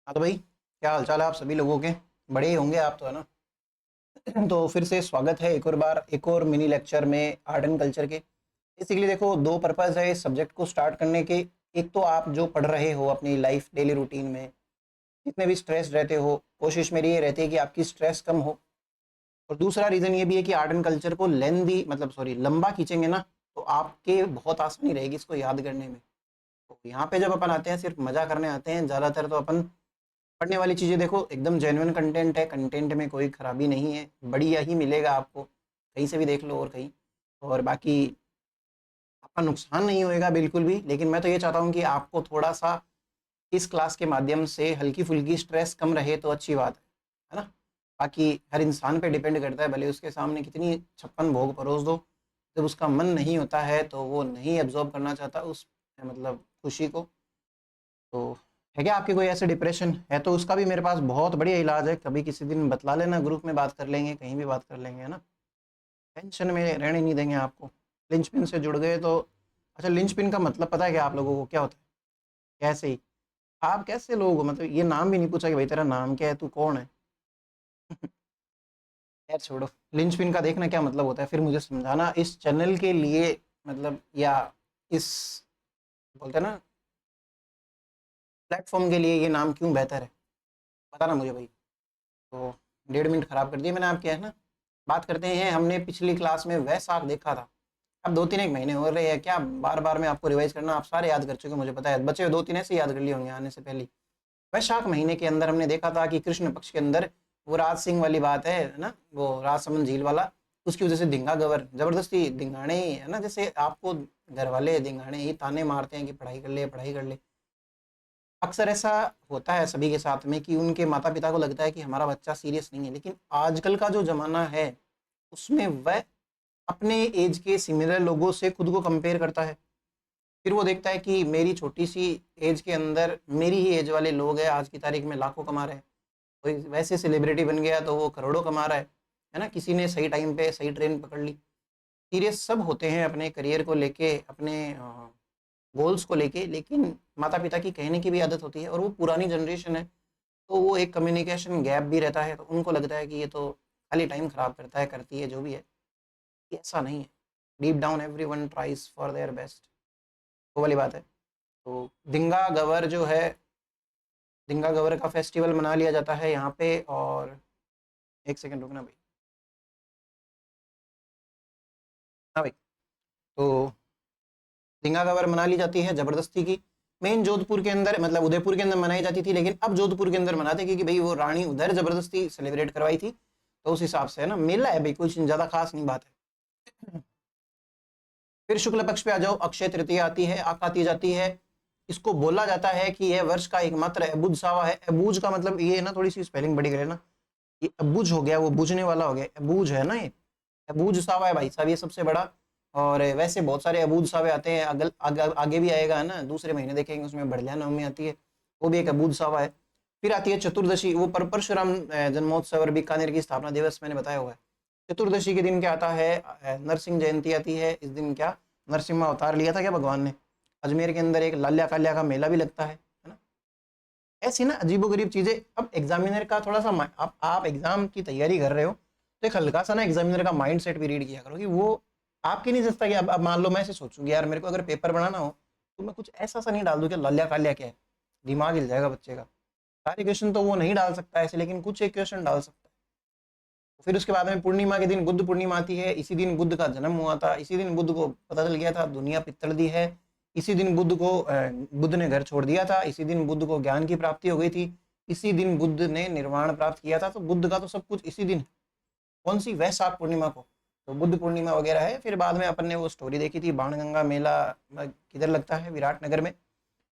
हाँ तो भाई, क्या हालचाल है आप सभी लोगों के? बड़े ही होंगे आप तो, है ना? तो फिर से स्वागत है एक और बार, एक और मिनी लेक्चर में आर्ट एंड कल्चर के। बेसिकली देखो, दो पर्पस है इस सब्जेक्ट को स्टार्ट करने के। एक तो आप जो पढ़ रहे हो अपनी लाइफ डेली रूटीन में, जितने भी स्ट्रेस रहते हो, कोशिश मेरी ये रहती है कि आपकी स्ट्रेस कम हो। और दूसरा रीज़न ये भी है कि आर्ट एंड कल्चर को लेंदी मतलब सॉरी लंबा खींचेंगे ना, तो आपके बहुत आसानी रहेगी इसको याद करने में। तो यहाँ पे जब अपन आते हैं, सिर्फ मजा करने आते हैं ज़्यादातर, तो अपन पढ़ने वाली चीज़ें देखो एकदम जेन्युइन कंटेंट है, कंटेंट में कोई खराबी नहीं है, बढ़िया ही मिलेगा आपको, कहीं से भी देख लो और कहीं। और बाकी आपका नुकसान नहीं होएगा बिल्कुल भी, लेकिन मैं तो ये चाहता हूँ कि आपको थोड़ा सा इस क्लास के माध्यम से हल्की फुल्की स्ट्रेस कम रहे तो अच्छी बात है ना? बाकी हर इंसान पे डिपेंड करता है, भले उसके सामने कितनी छप्पन भोग परोस दो, जब उसका मन नहीं होता है तो वो नहीं एब्जॉर्ब करना चाहता उस मतलब खुशी को। तो है क्या आपके कोई ऐसे डिप्रेशन है तो उसका भी मेरे पास बहुत बढ़िया इलाज है, कभी किसी दिन बतला लेना, ग्रुप में बात कर लेंगे, कहीं भी बात कर लेंगे, है ना? टेंशन में रहने नहीं देंगे आपको। लिंचपिन से जुड़ गए तो अच्छा, लिंचपिन का मतलब पता है क्या आप लोगों को क्या होता है? कैसे ही आप कैसे लोग हो, मतलब ये नाम भी नहीं पूछा कि भाई तेरा नाम क्या है, तू कौन है? यार छोड़ो, लिंचपिन का देखना क्या मतलब होता है, फिर मुझे समझाना इस चैनल के लिए, मतलब या इस बोलते हैं ना प्लेटफॉर्म के लिए ये नाम क्यों बेहतर है, बताना मुझे भाई। तो 1.5 मिनट खराब कर दिए मैंने आपके, है ना? बात करते हैं, हमने पिछली क्लास में वैशाख देखा था। अब 2-3 एक महीने हो रहे हैं, क्या बार बार मैं आपको रिवाइज करना, आप सारे याद कर चुके हो मुझे पता है, बच्चे 2-3 ऐसे याद कर लिए होंगे आने से पहले। वैशाख महीने के अंदर हमने देखा था कि कृष्ण पक्ष के अंदर वो राज सिंह वाली बात है ना, वो राजसमंद झील वाला, उसकी वजह से धिंगा गवर जबरदस्ती धिंगाने ही, है ना, जैसे आपको घर वाले धिंगाने ही ताने मारते हैं कि पढ़ाई कर ले पढ़ाई कर ले। अक्सर ऐसा होता है सभी के साथ में कि उनके माता पिता को लगता है कि हमारा बच्चा सीरियस नहीं है, लेकिन आजकल का जो ज़माना है उसमें वह अपने एज के सिमिलर लोगों से खुद को कंपेयर करता है। फिर वो देखता है कि मेरी छोटी सी एज के अंदर मेरी ही एज वाले लोग हैं आज की तारीख में लाखों कमा रहे हैं, कोई वैसे सेलिब्रिटी बन गया तो वो करोड़ों कमा रहा है ना? किसी ने सही टाइम पे सही ट्रेन पकड़ ली। सीरियस सब होते हैं अपने करियर को लेके, अपने गोल्स को लेके, लेकिन माता पिता की कहने की भी आदत होती है, और वो पुरानी जनरेशन है, तो वो एक कम्युनिकेशन गैप भी रहता है, तो उनको लगता है कि ये तो खाली टाइम खराब करता है, करती है जो भी है। ये ऐसा नहीं है, deep down every one tries for their best, वो वाली बात है। तो दिंगा गवर जो है, दिंगा गवर का फेस्टिवल मना लिया जाता है यहाँ पे। और एक सेकंड रुकना भाई। हाँ भाई, तो दिंगा गवर मना ली जाती है जबरदस्ती की। मेन जोधपुर के अंदर मतलब उदयपुर के अंदर मनाई जाती थी, लेकिन अब जोधपुर के अंदर मनाते क्योंकि भाई वो रानी उधर जबरदस्ती सेलिब्रेट करवाई थी, तो उस हिसाब से है ना, मेला है भाई, कुछ ज्यादा खास नहीं बात है। फिर शुक्ल पक्ष पे आ जाओ, अक्षय तृतीया आती है, आती जाती है। इसको बोला जाता है कि यह वर्ष का एकमात्र अबूझ सावा है। अबूझ का मतलब ये है ना, थोड़ी सी स्पेलिंग बड़ी करे ना, ये अबूझ हो गया, वो बूझने वाला हो गया, अबूझ है ना ये, अबूझ सावा है भाई साहब, ये सबसे बड़ा। और वैसे बहुत सारे अबूझ सावे आते हैं, आगे भी आएगा, है ना, दूसरे महीने देखेंगे उसमें बढ़िया नवमी आती है, वो भी एक अबूझ सावा है। फिर आती है चतुर्दशी, वो परशुराम जन्मोत्सव और बीकानेर की स्थापना दिवस मैंने बताया हुआ है। चतुर्दशी के दिन क्या आता है? नरसिंह जयंती आती है। इस दिन क्या नरसिम्हा अवतार लिया था क्या भगवान ने? अजमेर के अंदर एक लाल्या काल्या का मेला भी लगता है ना? ऐसी ना अजीबोगरीब चीजें। अब एग्जामिनर का थोड़ा सा आप एग्जाम की तैयारी कर रहे हो, तो एक हल्का सा ना एग्जामिनर का माइंड सेट भी रीड किया करो कि वो आपकी नहीं सोचता कि अब मान लो मैं ऐसे सोचूंगी यार, मेरे को अगर पेपर बनाना हो तो मैं कुछ ऐसा सा नहीं डाल दूं कि लाल्या काल्या क्या है, दिमाग हिल जाएगा बच्चे का। सारे क्वेश्चन तो वो नहीं डाल सकता ऐसे, लेकिन कुछ एक क्वेश्चन डाल सकता है। फिर उसके बाद में पूर्णिमा के दिन बुद्ध पूर्णिमा आती है, इसी दिन बुद्ध का जन्म हुआ था, इसी दिन बुद्ध को पता चल गया था दुनिया पित्तल दी है, इसी दिन बुद्ध को बुद्ध ने घर छोड़ दिया था, इसी दिन बुद्ध को ज्ञान की प्राप्ति हो गई थी, इसी दिन बुद्ध ने निर्वाण प्राप्त किया था। तो बुद्ध का तो सब कुछ इसी दिन, कौन सी वैशाख पूर्णिमा को, तो बुद्ध पूर्णिमा वगैरह है। फिर बाद में अपन ने वो स्टोरी देखी थी, बाणगंगा मेला किधर लगता है, विराटनगर में।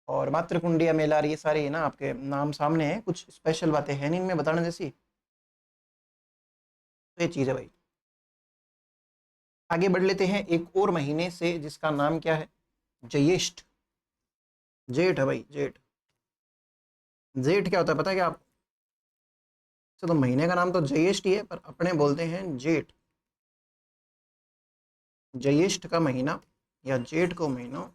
और मातृकुंडिया मेला, ये सारे ना आपके नाम सामने हैं, कुछ स्पेशल बातें हैं नहीं इनमें बताने जैसी, तो ये चीज़ है भाई। आगे बढ़ लेते हैं एक और महीने से, जिसका नाम क्या है? ज्येष्ठ। जेठ है भाई, जेठ। जेठ क्या होता है पता है क्या आपको? तो महीने का नाम तो ज्येष्ठ ही है, पर अपने बोलते हैं जेठ। ज्येष्ठ का महीना या जेठ को महीना,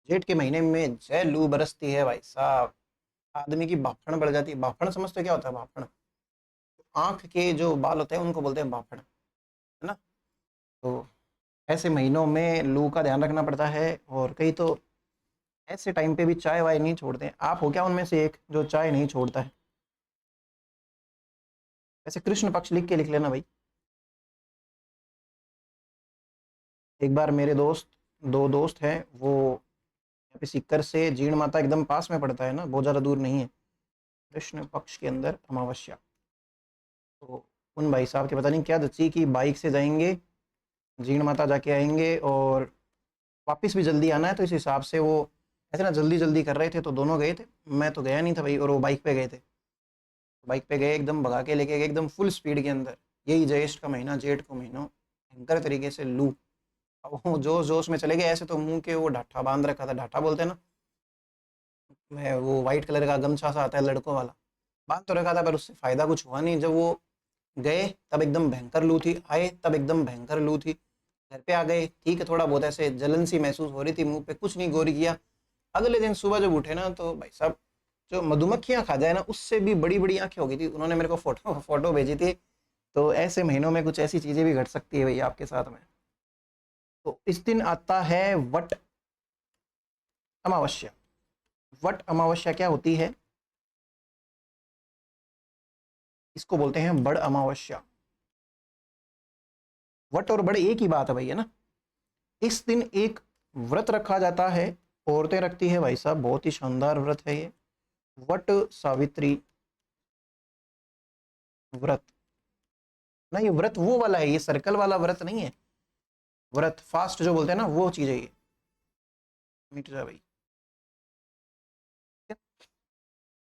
जेठ के महीने में जय लू बरसती है भाई साहब। आदमी की भाफड़ बढ़ जाती है। भाफड़ समझते हो क्या होता है? भाफड़, आंख के जो बाल होते हैं उनको बोलते हैं भाफड़, है ना। तो ऐसे महीनों में लू का ध्यान रखना पड़ता है। और कई तो ऐसे टाइम पे भी चाय वाय नहीं छोड़ते हैं। आप हो क्या उनमें से एक जो चाय नहीं छोड़ता है? ऐसे कृष्ण पक्ष लिख के लिख लेना भाई। एक बार मेरे दोस्त, दो दोस्त हैं, वो यहाँ पे सीकर से जीण माता एकदम पास में पड़ता है ना, बहुत ज़्यादा दूर नहीं है, कृष्ण पक्ष के अंदर अमावस्या। तो उन भाई साहब के पता नहीं क्या दच्ची की बाइक से जाएंगे, जीण माता जाके आएंगे और वापस भी जल्दी आना है, तो इस हिसाब से वो ऐसे ना जल्दी जल्दी कर रहे थे, तो दोनों गए थे। मैं तो गया नहीं था भाई, और वो बाइक पे गए थे। बाइक पे गए, एकदम भगा के लेके गए एकदम फुल स्पीड के अंदर। यही ज्येष्ठ का महीना, जेठ का महीना, भयंकर तरीके से लू। अब वो जोश जोश में चले गए, ऐसे तो मुंह के वो ढाठा बांध रखा था, ढाठा बोलते हैं ना, मैं वो वाइट कलर का गमछा सा आता है लड़कों वाला, बांध तो रखा था, पर उससे फायदा कुछ हुआ नहीं। जब वो गए तब एकदम भयंकर लू थी, आए तब एकदम भयंकर लू थी। घर पे आ गए, ठीक है, थोड़ा बहुत ऐसे जलन सी महसूस हो रही थी मुंह पे, कुछ नहीं गौर किया। अगले दिन सुबह जब उठे ना, तो भाई साहब जो मधुमक्खियां खा जाए ना, उससे भी बड़ी बड़ी आंखें हो गई थी। उन्होंने मेरे को फोटो फोटो भेजी थी। तो ऐसे महीनों में कुछ ऐसी चीजें भी घट सकती है भैया आपके साथ में। तो इस दिन आता है वट अमावस्या। वट अमावस्या क्या होती है? इसको बोलते हैं बड़ अमावस्या। वट और बड़ एक ही बात है भैया ना। इस दिन एक व्रत रखा जाता है, औरतें रखती है भाई साहब, बहुत ही शानदार व्रत है ये, वट सावित्री व्रत। ना ये व्रत वो वाला है, ये सर्कल वाला व्रत नहीं है। व्रत फास्ट जो बोलते हैं ना, वो चीज है ये। मिट जा भाई।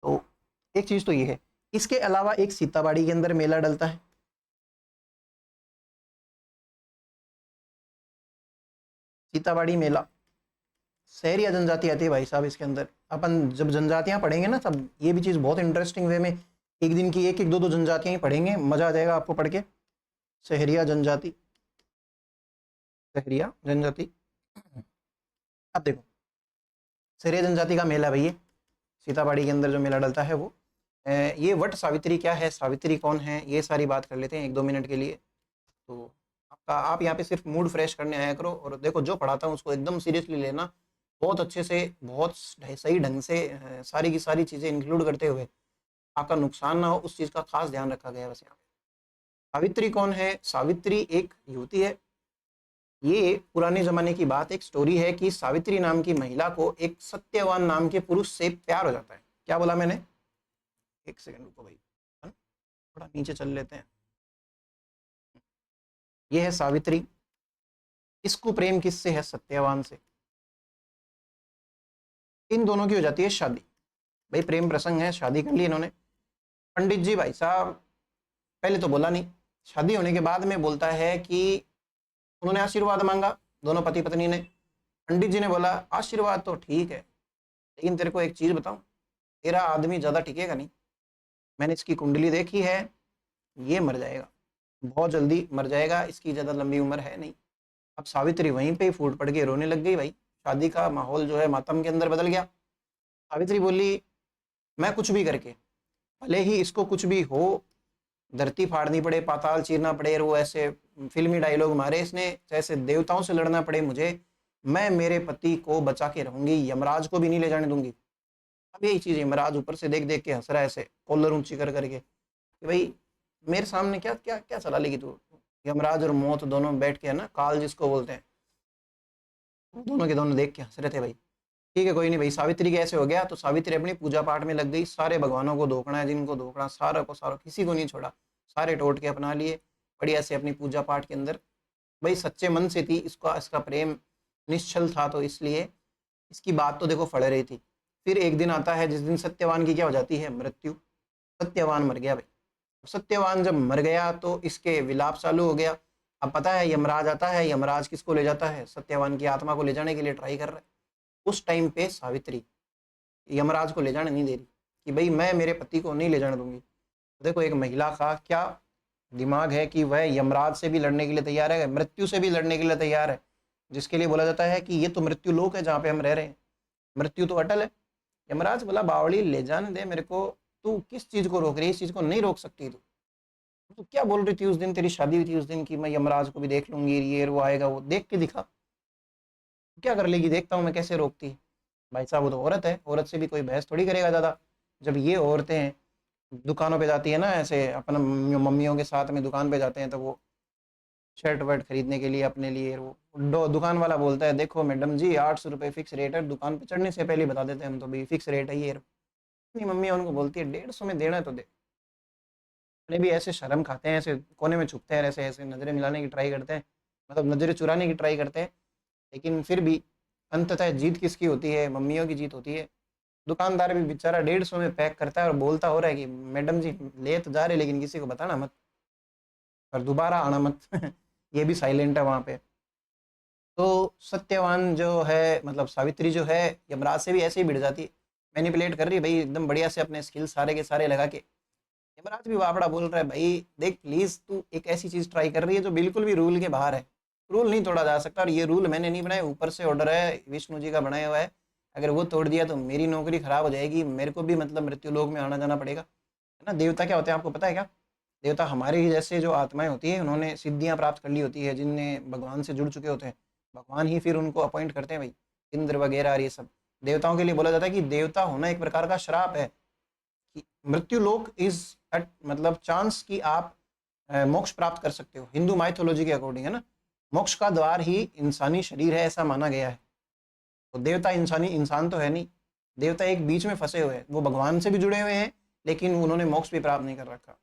तो एक चीज तो ये है। इसके अलावा एक सीताबाड़ी के अंदर मेला डलता है। सीताबाड़ी मेला, शहरी जनजाति आती है भाई साहब इसके अंदर। अपन जब जनजातियां पढ़ेंगे ना, तब ये भी चीज बहुत इंटरेस्टिंग वे में, एक दिन की एक एक दो दो जनजातियां ही पढ़ेंगे, मजा आ जाएगा आपको पढ़ के। शहरिया जनजाति, शहरिया जनजाति। अब देखो, शहरिया जनजाति का मेला भैया, सीताबाड़ी के अंदर जो मेला डलता है वो, ये वट सावित्री क्या है, सावित्री कौन है, ये सारी बात कर लेते हैं एक दो मिनट के लिए। तो आपका, आप यहाँ पे सिर्फ मूड फ्रेश करने आया करो, और देखो जो पढ़ाता हूँ उसको एकदम सीरियसली लेना, बहुत अच्छे से, बहुत सही ढंग से, सारी की सारी चीज़ें इंक्लूड करते हुए, आपका नुकसान ना हो उस चीज़ का खास ध्यान रखा गया है बस यहाँ पे। सावित्री कौन है? सावित्री एक युवती है। ये पुराने जमाने की बात, एक स्टोरी है कि सावित्री नाम की महिला को एक सत्यवान नाम के पुरुष से प्यार हो जाता है। क्या बोला मैंने? एक सेकंड रुको भाई, है ना? थोड़ा नीचे चल लेते हैं। ये है सावित्री, इसको प्रेम किससे है? सत्यवान से। इन दोनों की हो जाती है शादी। भाई प्रेम प्रसंग है, शादी कर ली इन्होंने। पंडित जी भाई साहब, पहले तो बोला नहीं, शादी होने के बाद में बोलता है कि उन्होंने आशीर्वाद मांगा, दोनों पति पत्नी ने। पंडित जी ने बोला आशीर्वाद तो ठीक है, लेकिन तेरे को एक चीज बताऊं, तेरा आदमी ज्यादा टिकेगा नहीं। मैंने इसकी कुंडली देखी है, ये मर जाएगा, बहुत जल्दी मर जाएगा, इसकी ज्यादा लंबी उम्र है नहीं। अब सावित्री वहीं पे ही फूट पड़ के रोने लग गई भाई। शादी का माहौल जो है मातम के अंदर बदल गया। सावित्री बोली, मैं कुछ भी करके, भले ही इसको कुछ भी हो, धरती फाड़नी पड़े, पाताल चीरना पड़े, और वो ऐसे फिल्मी डायलॉग मारे इसने, जैसे देवताओं से लड़ना पड़े मुझे, मैं मेरे पति को बचा के रहूंगी, यमराज को भी नहीं ले जाने दूंगी। अब यही चीज यमराज ऊपर से देख देख के हंस रहा है, ऐसे कॉलर ऊंची कर करके कि भाई मेरे सामने क्या क्या क्या सलाह लेगी तू। यमराज और मौत दोनों बैठ के, है ना, काल जिसको बोलते हैं, दोनों के दोनों देख के हंस रहे थे भाई। ठीक है, कोई नहीं भाई, सावित्री कैसे हो गया, तो सावित्री अपनी पूजा पाठ में लग गई, सारे भगवानों को धोखना है, जिनको धोखना, सारा को सारा, किसी को नहीं छोड़ा, सारे टोट के अपना लिए, बढ़िया से अपनी पूजा पाठ के अंदर। भाई सच्चे मन से थी, इसका इसका प्रेम निश्चल था, तो इसलिए इसकी बात तो देखो फड़ रही थी। फिर एक दिन आता है जिस दिन सत्यवान की क्या हो जाती है? मृत्यु। सत्यवान मर गया भाई। सत्यवान जब मर गया तो इसके विलाप चालू हो गया। अब पता है यमराज आता है, यमराज किसको ले जाता है? सत्यवान की आत्मा को ले जाने के लिए ट्राई कर रहा है। उस टाइम पे सावित्री यमराज को ले जाने नहीं दे रही कि भाई मैं मेरे पति को नहीं ले जाने दूंगी। देखो एक महिला का क्या दिमाग है कि वह यमराज से भी लड़ने के लिए तैयार है, मृत्यु से भी लड़ने के लिए तैयार है, जिसके लिए बोला जाता है कि ये तो मृत्यु लोक है जहाँ पे हम रह रहे हैं, मृत्यु तो अटल है। यमराज बोला बावड़ी ले जाने दे मेरे को, तू किस चीज को रोक रही है, इस चीज को नहीं रोक सकती तू। तो क्या बोल रही थी उस दिन, तेरी शादी हुई थी उस दिन की मैं यमराज को भी देख लूंगी, ये वो आएगा, वो देख के दिखा, क्या कर लेगी, देखता हूँ मैं कैसे रोकती। भाई साहब वो तो औरत है, औरत से भी कोई बहस थोड़ी करेगा ज़्यादा। जब ये औरतें हैं दुकानों पे जाती है ना, ऐसे अपना मम्मियों के साथ में दुकान पे जाते हैं, तो वो शर्ट वर्ट खरीदने के लिए अपने लिए, वो दुकान वाला बोलता है देखो मैडम जी 800 रुपये फिक्स रेट है, दुकान पे चढ़ने से पहले ही बता देते हैं हम तो भाई फिक्स रेट है ये। अपनी मम्मी उनको बोलती है 150 में देना है तो दे। अपने भी ऐसे शर्म खाते हैं, ऐसे कोने में छुपते हैं, ऐसे ऐसे नज़रें मिलाने की ट्राई करते हैं, मतलब नज़रें चुराने की ट्राई करते हैं, लेकिन फिर भी अंततः जीत किसकी होती है, मम्मियों की जीत होती है। दुकानदार भी बेचारा 150 में पैक करता है और बोलता हो रहा है कि मैडम जी ले तो जा रहे लेकिन किसी को बताना मत और दोबारा आना मत ये भी साइलेंट है वहाँ पे। तो सत्यवान जो है मतलब सावित्री जो है यमराज से भी ऐसे ही भिड़ जाती है, मैनिपुलेट कर रही है भाई एकदम बढ़िया से अपने स्किल सारे के सारे लगा के। यमराज भी वापड़ा बोल रहा है भाई देख प्लीज तू एक ऐसी चीज ट्राई कर रही है जो बिल्कुल भी रूल के बाहर है, रूल नहीं तोड़ा जा सकता, और ये रूल मैंने नहीं बनाए, ऊपर से ऑर्डर है विष्णु जी का बनाया हुआ है, अगर वो तोड़ दिया तो मेरी नौकरी खराब हो जाएगी, मेरे को भी मतलब मृत्यु लोक में आना जाना पड़ेगा, है ना। देवता क्या होते हैं आपको पता है क्या? देवता हमारे ही जैसे जो आत्माएं होती है, उन्होंने सिद्धियां प्राप्त कर ली होती है, जिनने भगवान से जुड़ चुके होते हैं, भगवान ही फिर उनको अपॉइंट करते हैं भाई, इंद्र वगैरह और ये सब। देवताओं के लिए बोला जाता है कि देवता होना एक प्रकार का श्राप है, कि मृत्यु लोक इज एट मतलब चांस कि आप मोक्ष प्राप्त कर सकते हो, हिंदू माइथोलॉजी के अकॉर्डिंग, है ना। मोक्ष का द्वार ही इंसानी शरीर है ऐसा माना गया है। तो देवता इंसानी इंसान तो है नहीं, देवता एक बीच में फंसे हुए हैं, वो भगवान से भी जुड़े हुए हैं लेकिन उन्होंने मोक्ष भी प्राप्त नहीं कर रखा,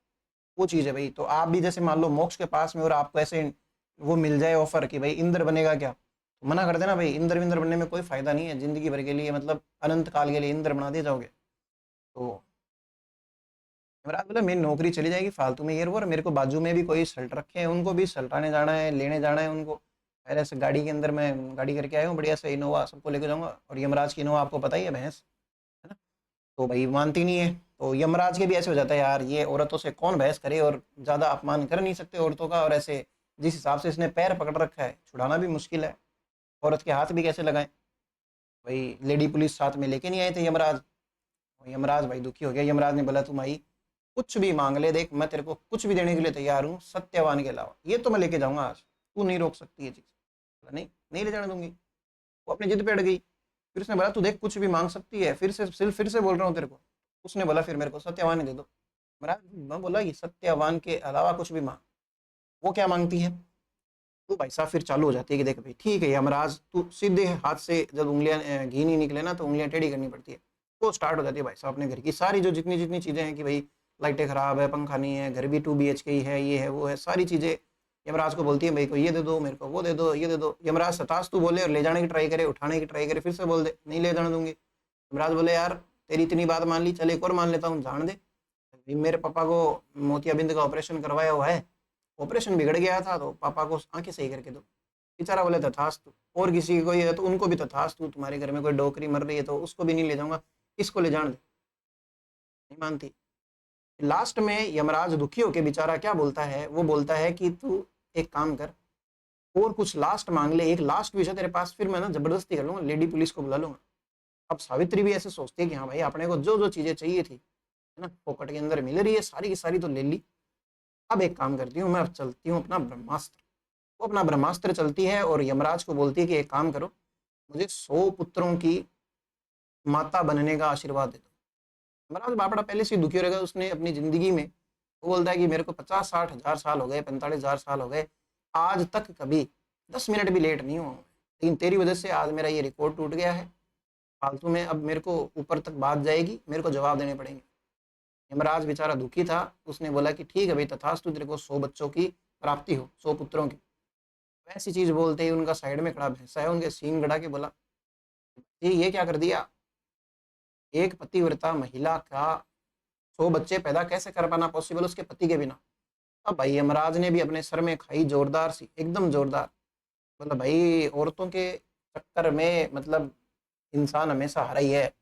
वो चीज़ है भाई। तो आप भी जैसे मान लो मोक्ष के पास में और आपको ऐसे वो मिल जाए ऑफर कि भाई इंद्र बनेगा क्या, तो मना कर देना भाई, इंद्र विंद्र बनने में कोई फायदा नहीं है, जिंदगी भर के लिए मतलब अनंत काल के लिए इंद्र बना दिए जाओगे। तो यमराज बोला मेरी नौकरी चली जाएगी फालतू में ये और मेरे को बाजू में भी कोई सल्ट रखे हैं, उनको भी सल्टाने जाना है, लेने जाना है उनको। पहले से गाड़ी के अंदर मैं गाड़ी करके आया हूँ बढ़िया से इनोवा, सबको लेके जाऊंगा, और यमराज की इनोवा आपको पता ही है भैंस, है ना। तो भाई मानती नहीं है, तो यमराज के भी ऐसे हो जाता है यार ये औरतों से कौन बहस करे, और ज़्यादा अपमान कर नहीं सकते औरतों का, और ऐसे जिस हिसाब से इसने पैर पकड़ रखा है छुड़ाना भी मुश्किल है, औरत के हाथ भी कैसे लगाएं। भाई लेडी पुलिस साथ में लेके नहीं आए थे यमराज, यमराज भाई दुखी हो गया, यमराज ने बोला तुम आई कुछ भी मांग ले, देख मैं तेरे को कुछ भी देने के लिए तैयार हूँ सत्यवान के अलावा, ये तो मैं लेके जाऊंगा आज, तू नहीं रोक सकती ये चीज़। नहीं नहीं ले जाने दूंगी, वो अपनी जिद पे अड़ गई। फिर उसने बोला तू देख कुछ भी मांग सकती है, फिर से बोल रहा हूँ तेरे को। उसने बोला फिर मेरे को सत्यवान ही दे दो। मैं बोला ये सत्यवान के अलावा कुछ भी मांग। वो क्या मांगती है, तो भाई साहब फिर चालू हो जाती है कि देख भाई ठीक है यमराज, तू सीधे हाथ से जब उंगलियां घी नहीं निकले ना तो उंगलियां टेढ़ी करनी पड़ती है। वो स्टार्ट हो जाती है भाई साहब अपने घर की सारी जो जितनी जितनी चीज़ें हैं कि भाई लाइटें खराब है, पंखा नहीं है, घर भी 2 BHK ही है, ये है वो है, सारी चीज़ें यमराज को बोलती है भाई को ये दे दो, मेरे को वो दे दो, ये दे दो। यमराज सतास तू बोले और ले जाने की ट्राई करे, उठाने की ट्राई करे, फिर से बोल दे नहीं ले जाने दूंगी। यमराज बोले यार तेरी इतनी बात मान ली, चल एक और मान लेता हूँ, जान दे। अभी मेरे पापा को मोतियाबिंद का ऑपरेशन करवाया हुआ है, ऑपरेशन बिगड़ गया था तो पापा को आंखें सही करके दो। बेचारा बोले तथास्तु, और किसी की कोई है तो उनको भी तथास्तु, तुम्हारे घर में कोई डोकरी मर रही है तो उसको भी नहीं ले जाऊंगा, इसको ले जाने दे। नहीं मानती। लास्ट में यमराज दुखी होके बेचारा क्या बोलता है, वो बोलता है कि तू एक काम कर और कुछ लास्ट मांग ले, एक लास्ट विषय तेरे पास, फिर मैं ना जबरदस्ती कर लूंगा, लेडी पुलिस को बुला लूंगा। अब सावित्री भी ऐसे सोचती है कि हाँ भाई अपने को जो जो चीजें चाहिए थी, है ना, पॉकेट के अंदर मिल रही है, सारी की सारी तो ले ली। अब एक काम करती हूँ मैं, अब चलती हूँ अपना ब्रह्मास्त्र। वो अपना ब्रह्मास्त्र चलती है और यमराज को बोलती है कि एक काम करो, मुझे 100 पुत्रों की माता बनने का आशीर्वाद दे दो। यमराज बापड़ा पहले से दुखी रहेगा, उसने अपनी जिंदगी में, वो बोलता है कि मेरे को 50-60 हज़ार साल हो गए, 45,000 साल हो गए, आज तक कभी 10 मिनट भी लेट नहीं हुआ हूं मैं। लेकिन तेरी वजह से आज मेरा ये रिकॉर्ड टूट गया है, फालतू में अब मेरे को ऊपर तक बात जाएगी, मेरे को जवाब देने पड़ेंगे। यमराज बेचारा दुखी था, उसने बोला कि ठीक है भाई तथास्तु, तेरे को 100 बच्चों की प्राप्ति हो, 100 पुत्रों की। वैसी चीज बोलते ही उनका साइड में खड़ा भैंसा है उनके सींग गड़ा के बोला ये क्या कर दिया, एक पतिव्रता महिला का 100 बच्चे पैदा कैसे कर पाना पॉसिबल उसके पति के बिना। अब भाई यमराज ने भी अपने सर में खाई जोरदार सी, एकदम जोरदार। बोला भाई औरतों के चक्कर में मतलब इंसान हमेशा हारा ही है,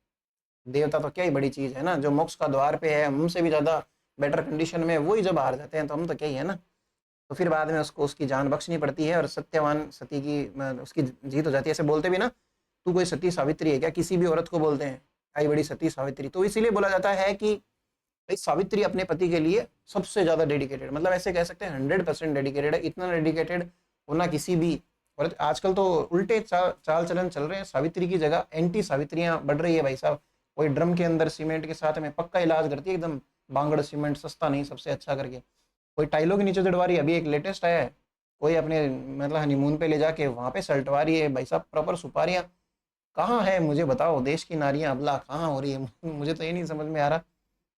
देवता तो क्या ही बड़ी चीज है ना, जो मोक्ष का द्वार पे है, हमसे भी ज्यादा बेटर कंडीशन में वही जब हार जाते हैं तो हम तो क्या ही है ना। तो फिर बाद में उसको उसकी जान बख्शनी पड़ती है और सत्यवान सती की उसकी जीत हो जाती है। ऐसे बोलते भी ना, तू कोई सती सावित्री है क्या, किसी भी औरत को बोलते हैं, आई बड़ी सती सावित्री। तो इसीलिए बोला जाता है कि भाई सावित्री अपने पति के लिए सबसे ज्यादा डेडिकेटेड, मतलब ऐसे कह सकते हैं 100% डेडिकेटेड है। इतना डेडिकेटेड होना किसी भी, और आजकल तो उल्टे चाल चलन चल रहे हैं, सावित्री की जगह एंटी सावित्रियां बढ़ रही है भाई साहब। कोई ड्रम के अंदर सीमेंट के साथ में पक्का इलाज करती है एकदम, बांगड़ सीमेंट सस्ता नहीं सबसे अच्छा करके। कोई टाइलों के नीचे जड़वा रही है, अभी एक लेटेस्ट आया है, कोई अपने मतलब हनीमून पे ले जाके वहां पे सलटवा रही है भाई साहब प्रॉपर सुपारियां। कहाँ है मुझे बताओ, देश की नारियां अबला कहाँ हो रही है मुझे तो ये नहीं समझ में आ रहा।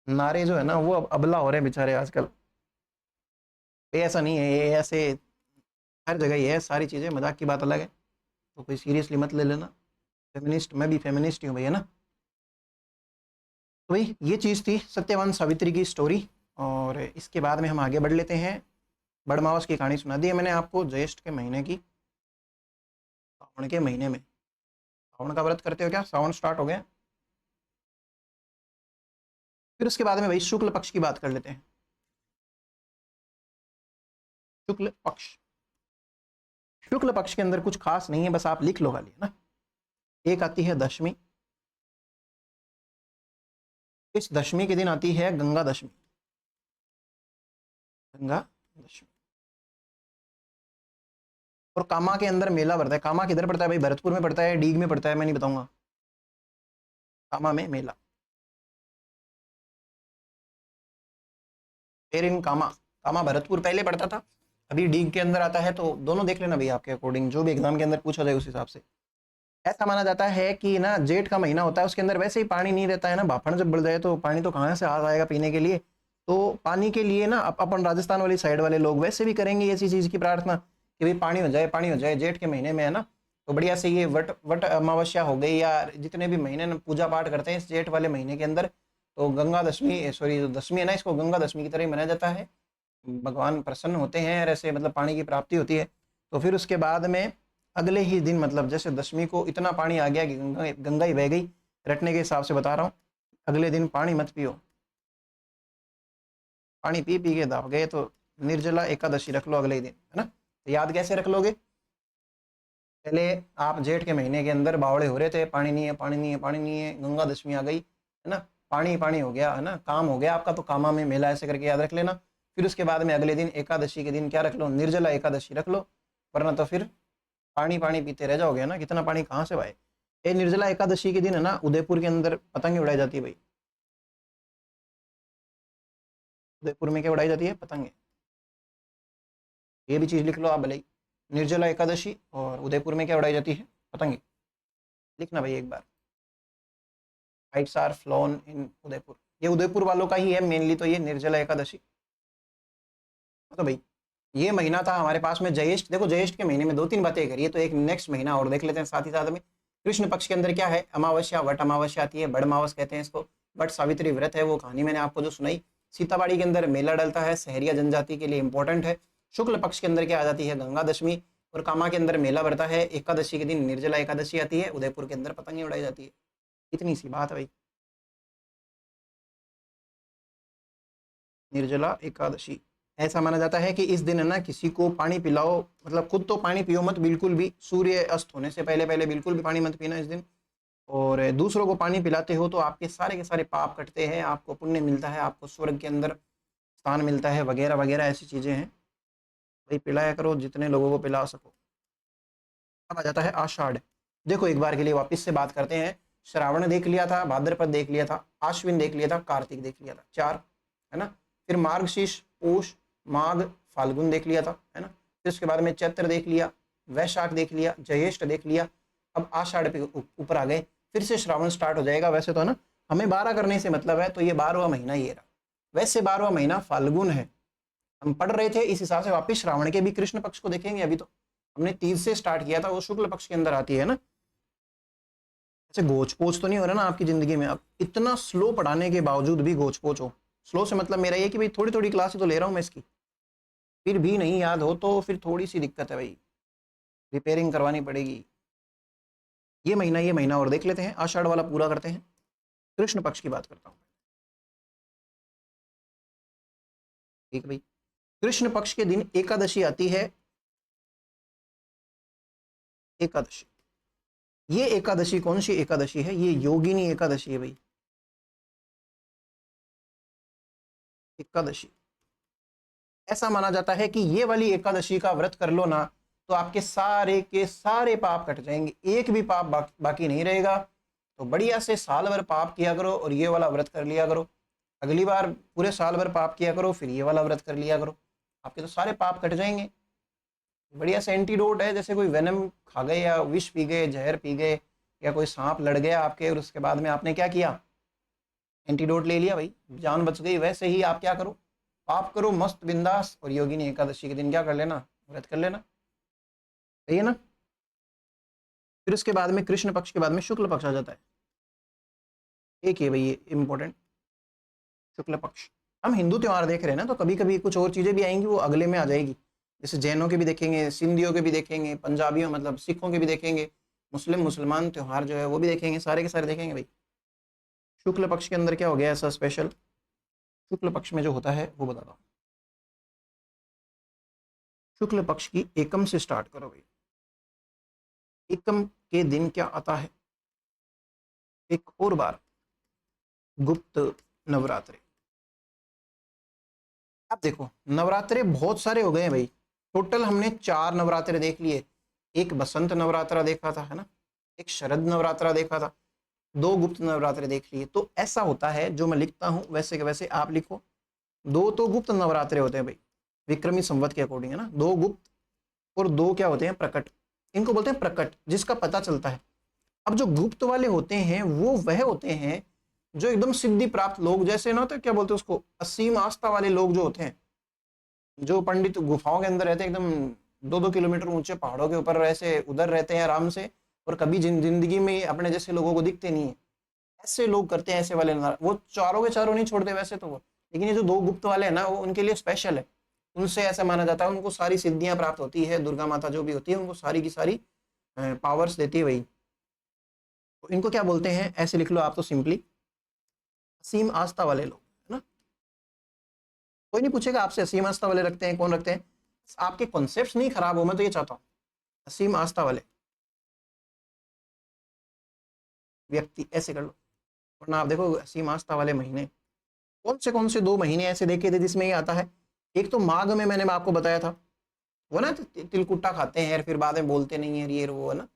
नारे जो है ना वो अब अबला हो रहे हैं बेचारे आजकल। ये ऐसा नहीं है, ये ऐसे हर जगह ही है सारी चीजें, मजाक की बात अलग है, तो कोई सीरियसली मत ले लेना। फेमिनिस्ट, मैं भी फेमिनिस्ट ही हूँ भैया ना। तो भाई ये चीज़ थी सत्यवान सावित्री की स्टोरी। और इसके बाद में हम आगे बढ़ लेते हैं। बड़मावस की कहानी सुना दी है मैंने आपको ज्येष्ठ के महीने की, सावन के महीने में। सावन का व्रत करते हो क्या? सावन स्टार्ट हो गया। फिर उसके बाद में भाई शुक्ल पक्ष की बात कर लेते हैं। शुक्ल पक्ष, शुक्ल पक्ष के अंदर कुछ खास नहीं है, बस आप लिख लो खाली है ना। एक आती है दशमी, इस दशमी के दिन आती है गंगा दशमी। गंगा दशमी। और कामा के अंदर मेला पड़ता है। कामा किधर पड़ता है भाई? भरतपुर में पड़ता है, डीग में पड़ता है, मैं नहीं बताऊंगा। कामा में मेला। फिर इन कामा, कामा भरतपुर पहले पड़ता था, अभी डीग के अंदर आता है। तो दोनों देख लेना भाई, आपके अकॉर्डिंग जो भी एग्जाम के अंदर पूछा जाए उस हिसाब से। ऐसा माना जाता है कि ना जेठ का महीना होता है, उसके अंदर वैसे ही पानी नहीं रहता है ना, भाफड़ जब बढ़ जाए तो पानी तो कहाँ से आ जाएगा पीने के लिए। तो पानी के लिए ना अपन राजस्थान वाली साइड वाले लोग वैसे भी करेंगे ऐसी चीज की प्रार्थना कि भाई पानी हो जाए, पानी हो जाए जेठ के महीने में है ना। तो बढ़िया से ये वट वट अमावस्या हो गई, या जितने भी महीने ना पूजा पाठ करते हैं इस जेठ वाले महीने के अंदर, तो गंगा दशमी, सॉरी जो दशमी है ना, इसको गंगा दशमी की तरह ही मनाया जाता है। भगवान प्रसन्न होते हैं और ऐसे मतलब पानी की प्राप्ति होती है। तो फिर उसके बाद में अगले ही दिन, मतलब जैसे दशमी को इतना पानी आ गया कि गंगा गंगा ही बह गई, रटने के हिसाब से बता रहा हूँ, अगले दिन पानी मत पियो। पानी पी पी के दाब गए तो निर्जला एकादशी रख लो अगले ही दिन, है ना। तो याद कैसे रख लोगे? पहले आप जेठ के महीने के अंदर बावड़े हो रहे थे, पानी नहीं है, पानी नहीं है, पानी नहीं है, गंगा दशमी आ गई है ना, पानी पानी हो गया है ना, काम हो गया आपका, तो कामा में मेला ऐसे करके याद रख लेना। फिर उसके बाद में अगले दिन एकादशी के दिन क्या रख लो? निर्जला एकादशी रख लो, वरना तो फिर पानी पानी पीते रह जाओगे ना, कितना पानी कहाँ से भाई। ये निर्जला एकादशी के दिन है ना, उदयपुर के अंदर पतंग उड़ाई जाती है भाई। उदयपुर में क्या उड़ाई जाती है? पतंगे। ये भी चीज लिख लो आप भले ही, निर्जला एकादशी और उदयपुर में क्या उड़ाई जाती है? पतंगे। लिखना भाई एक बार, kites are flown in Udaipur. ये उदयपुर वालों का ही है मेनली, तो ये निर्जला एकादशी। तो भाई ये महीना था हमारे पास में ज्येष्ठ। देखो ज्येष्ठ के महीने में दो तीन बातें करिए, तो एक नेक्स्ट महीना और देख लेते हैं साथ ही साथ में। कृष्ण पक्ष के अंदर क्या है? अमावस्या, वट अमावस्या आती है, बड़ मावस कहते हैं इसको। बट सावित्री व्रत है, वो कहानी मैंने आपको जो सुनाई। सीताबाड़ी के अंदर मेला डलता है, सहरिया जनजाति के लिए इंपॉर्टेंट है। शुक्ल पक्ष के अंदर क्या आ जाती है? गंगा दशमी। और कामा के अंदर मेला बढ़ता है, एकादशी के दिन निर्जला एकादशी आती है, उदयपुर के अंदर पतंगे उड़ाई जाती है। इतनी सी बात है भाई। निर्जला एकादशी, ऐसा माना जाता है कि इस दिन है ना किसी को पानी पिलाओ, मतलब खुद तो पानी पियो मत बिल्कुल भी, सूर्य अस्त होने से पहले पहले बिल्कुल भी पानी मत पीना इस दिन। और दूसरों को पानी पिलाते हो तो आपके सारे के सारे पाप कटते हैं, आपको पुण्य मिलता है, आपको स्वर्ग के अंदर स्थान मिलता है, वगैरह वगैरह ऐसी चीजें हैं। भाई पिलाया करो जितने लोगों को पिला सको। अब आ जाता है आषाढ़। देखो एक बार के लिए वापस से बात करते हैं। श्रावण देख लिया था, भाद्रपद देख लिया था, आश्विन देख लिया था, कार्तिक देख लिया था, चार है ना। फिर मार्गशीर्ष, पूष, माघ, फाल्गुन देख लिया था, है ना। फिर उसके बाद में चैत्र देख लिया, वैशाख देख लिया, ज्येष्ठ देख लिया। अब आषाढ़ पे ऊपर आ गए, फिर से श्रावण स्टार्ट हो जाएगा। वैसे तो है ना हमें 12 करने से मतलब है, तो ये 12वां महीना ये रहा। वैसे 12वां महीना फाल्गुन है, हम पढ़ रहे थे इस हिसाब से। वापिस श्रावण के भी कृष्ण पक्ष को देखेंगे। अभी तो हमने 30 से स्टार्ट किया था, वो शुक्ल पक्ष के अंदर आती है ना। ऐसे गोच पोच तो नहीं हो रहा ना आपकी जिंदगी में? अब इतना स्लो पढ़ाने के बावजूद भी गोच पोच हो। स्लो से मतलब मेरा ये कि भाई थोड़ी थोड़ी क्लास तो ले रहा हूँ मैं इसकी, फिर भी नहीं याद हो तो फिर थोड़ी सी दिक्कत है भाई, रिपेयरिंग करवानी पड़ेगी। ये महीना और देख लेते हैं, आषाढ़ वाला पूरा करते हैं। कृष्ण पक्ष की बात करता हूँ, ठीक है भाई। कृष्ण पक्ष के दिन एकादशी आती है, एकादशी। ये एकादशी कौन सी एकादशी है? ये योगिनी एकादशी है भाई, एकादशी। ऐसा माना जाता है कि ये वाली एकादशी का व्रत कर लो ना, तो आपके सारे के सारे पाप कट जाएंगे, एक भी पाप बाकी नहीं रहेगा। तो बढ़िया से साल भर पाप किया करो और ये वाला व्रत कर लिया करो। अगली बार पूरे साल भर पाप किया करो, फिर ये वाला व्रत कर लिया करो, आपके तो सारे पाप कट जाएंगे। बढ़िया से एंटीडोट है, जैसे कोई वेनम खा गए या विष पी गए, जहर पी गए, या कोई सांप लड़ गया आपके और उसके बाद में आपने क्या किया, एंटीडोट ले लिया भाई, जान बच गई। वैसे ही आप क्या करो, पाप करो मस्त बिंदास, और योगिनी एकादशी के दिन क्या कर लेना, व्रत कर लेना। सही है ना? फिर उसके बाद में कृष्ण पक्ष के बाद में शुक्ल पक्ष आ जाता है। एक है भाई ये इंपॉर्टेंट, शुक्ल पक्ष। हम हिंदू त्योहार देख रहे हैं ना, तो कभी कभी कुछ और चीजें भी आएंगी, वो अगले में आ जाएगी। जैसे जैनों के भी देखेंगे, सिंधियों के भी देखेंगे, पंजाबियों मतलब सिखों के भी देखेंगे, मुसलमान त्योहार जो है वो भी देखेंगे, सारे के सारे देखेंगे भाई। शुक्ल पक्ष के अंदर क्या हो गया ऐसा स्पेशल, शुक्ल पक्ष में जो होता है वो बताता हूँ। शुक्ल पक्ष की एकम से स्टार्ट करो भाई। एकम के दिन क्या आता है, एक और बार गुप्त नवरात्रे। अब देखो नवरात्रे बहुत सारे हो गए हैं भाई, टोटल हमने 4 नवरात्रे देख लिए। एक बसंत नवरात्रा देखा था, है ना, एक शरद नवरात्रा देखा था, 2 गुप्त नवरात्रे देख लिए। तो ऐसा होता है, जो मैं लिखता हूं वैसे के वैसे आप लिखो। 2 तो गुप्त नवरात्रे होते हैं भाई, विक्रमी संवत के अकॉर्डिंग, है ना, 2 गुप्त और 2 क्या होते हैं, प्रकट। इनको बोलते हैं प्रकट, जिसका पता चलता है। अब जो गुप्त वाले होते हैं वो वह होते हैं जो एकदम सिद्धि प्राप्त लोग, जैसे ना, तो क्या बोलते हैं उसको, असीम आस्था वाले लोग जो होते हैं, जो पंडित गुफाओं के अंदर रहते हैं, एकदम 2-2 किलोमीटर ऊंचे पहाड़ों के ऊपर, ऐसे उधर रहते हैं आराम से, और कभी जिंदगी में अपने जैसे लोगों को दिखते नहीं है। ऐसे लोग करते हैं, ऐसे वाले वो चारों के चारों नहीं छोड़ते वैसे तो वो, लेकिन ये जो 2 गुप्त वाले हैं ना, वो उनके लिए स्पेशल है। उनसे ऐसा माना जाता है उनको सारी सिद्धियां प्राप्त होती है, दुर्गा माता जो भी होती है उनको सारी की सारी पावर्स देती है वही। तो इनको क्या बोलते हैं, ऐसे लिख लो आप तो सिंपली, असीम आस्था वाले लोग, है ना। कोई नहीं पूछेगा आपसे असीम आस्था वाले रखते हैं कौन रखते हैं, आपके कॉन्सेप्ट्स नहीं खराब हो, मैं तो ये चाहता हूँ। असीम आस्था वाले व्यक्ति ऐसे कर लो, वरना आप देखो असीम आस्था वाले महीने कौन से 2 महीने ऐसे देखे थे जिसमें ये आता है। एक तो माघ में मैंने आपको बताया था, वो ना तिलकुट्टा खाते हैं फिर बाद में बोलते नहीं है, ये वो है ना,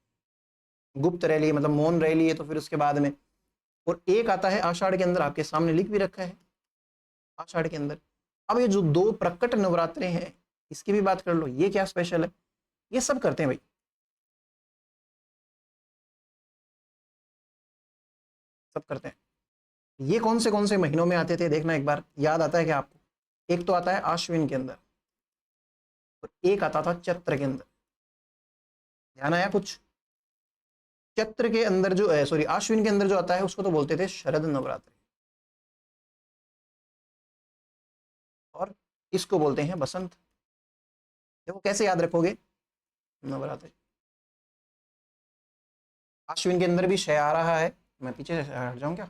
गुप्त रैली मतलब मौन रैली है, तो फिर उसके बाद में। और एक आता है आषाढ़ के अंदर, आपके सामने लिख भी रखा है, आषाढ़ के अंदर। अब ये जो 2 प्रकट नवरात्रे हैं, इसकी भी बात कर लो, ये क्या स्पेशल है, ये सब करते हैं भाई, सब करते हैं। ये कौन से महीनों में आते थे देखना एक बार, याद आता है क्या आपको? एक तो आता है आश्विन के अंदर, और एक आता था चैत्र के अंदर। ध्यान आया कुछ? चैत्र के अंदर जो है, सॉरी आश्विन के अंदर जो आता है उसको तो बोलते थे शरद नवरात्रि, और इसको बोलते हैं बसंत। देखो कैसे याद रखोगे, नवरात्रि। अश्विन के अंदर भी क्षय आ रहा है, मैं पीछे हट जाऊं क्या,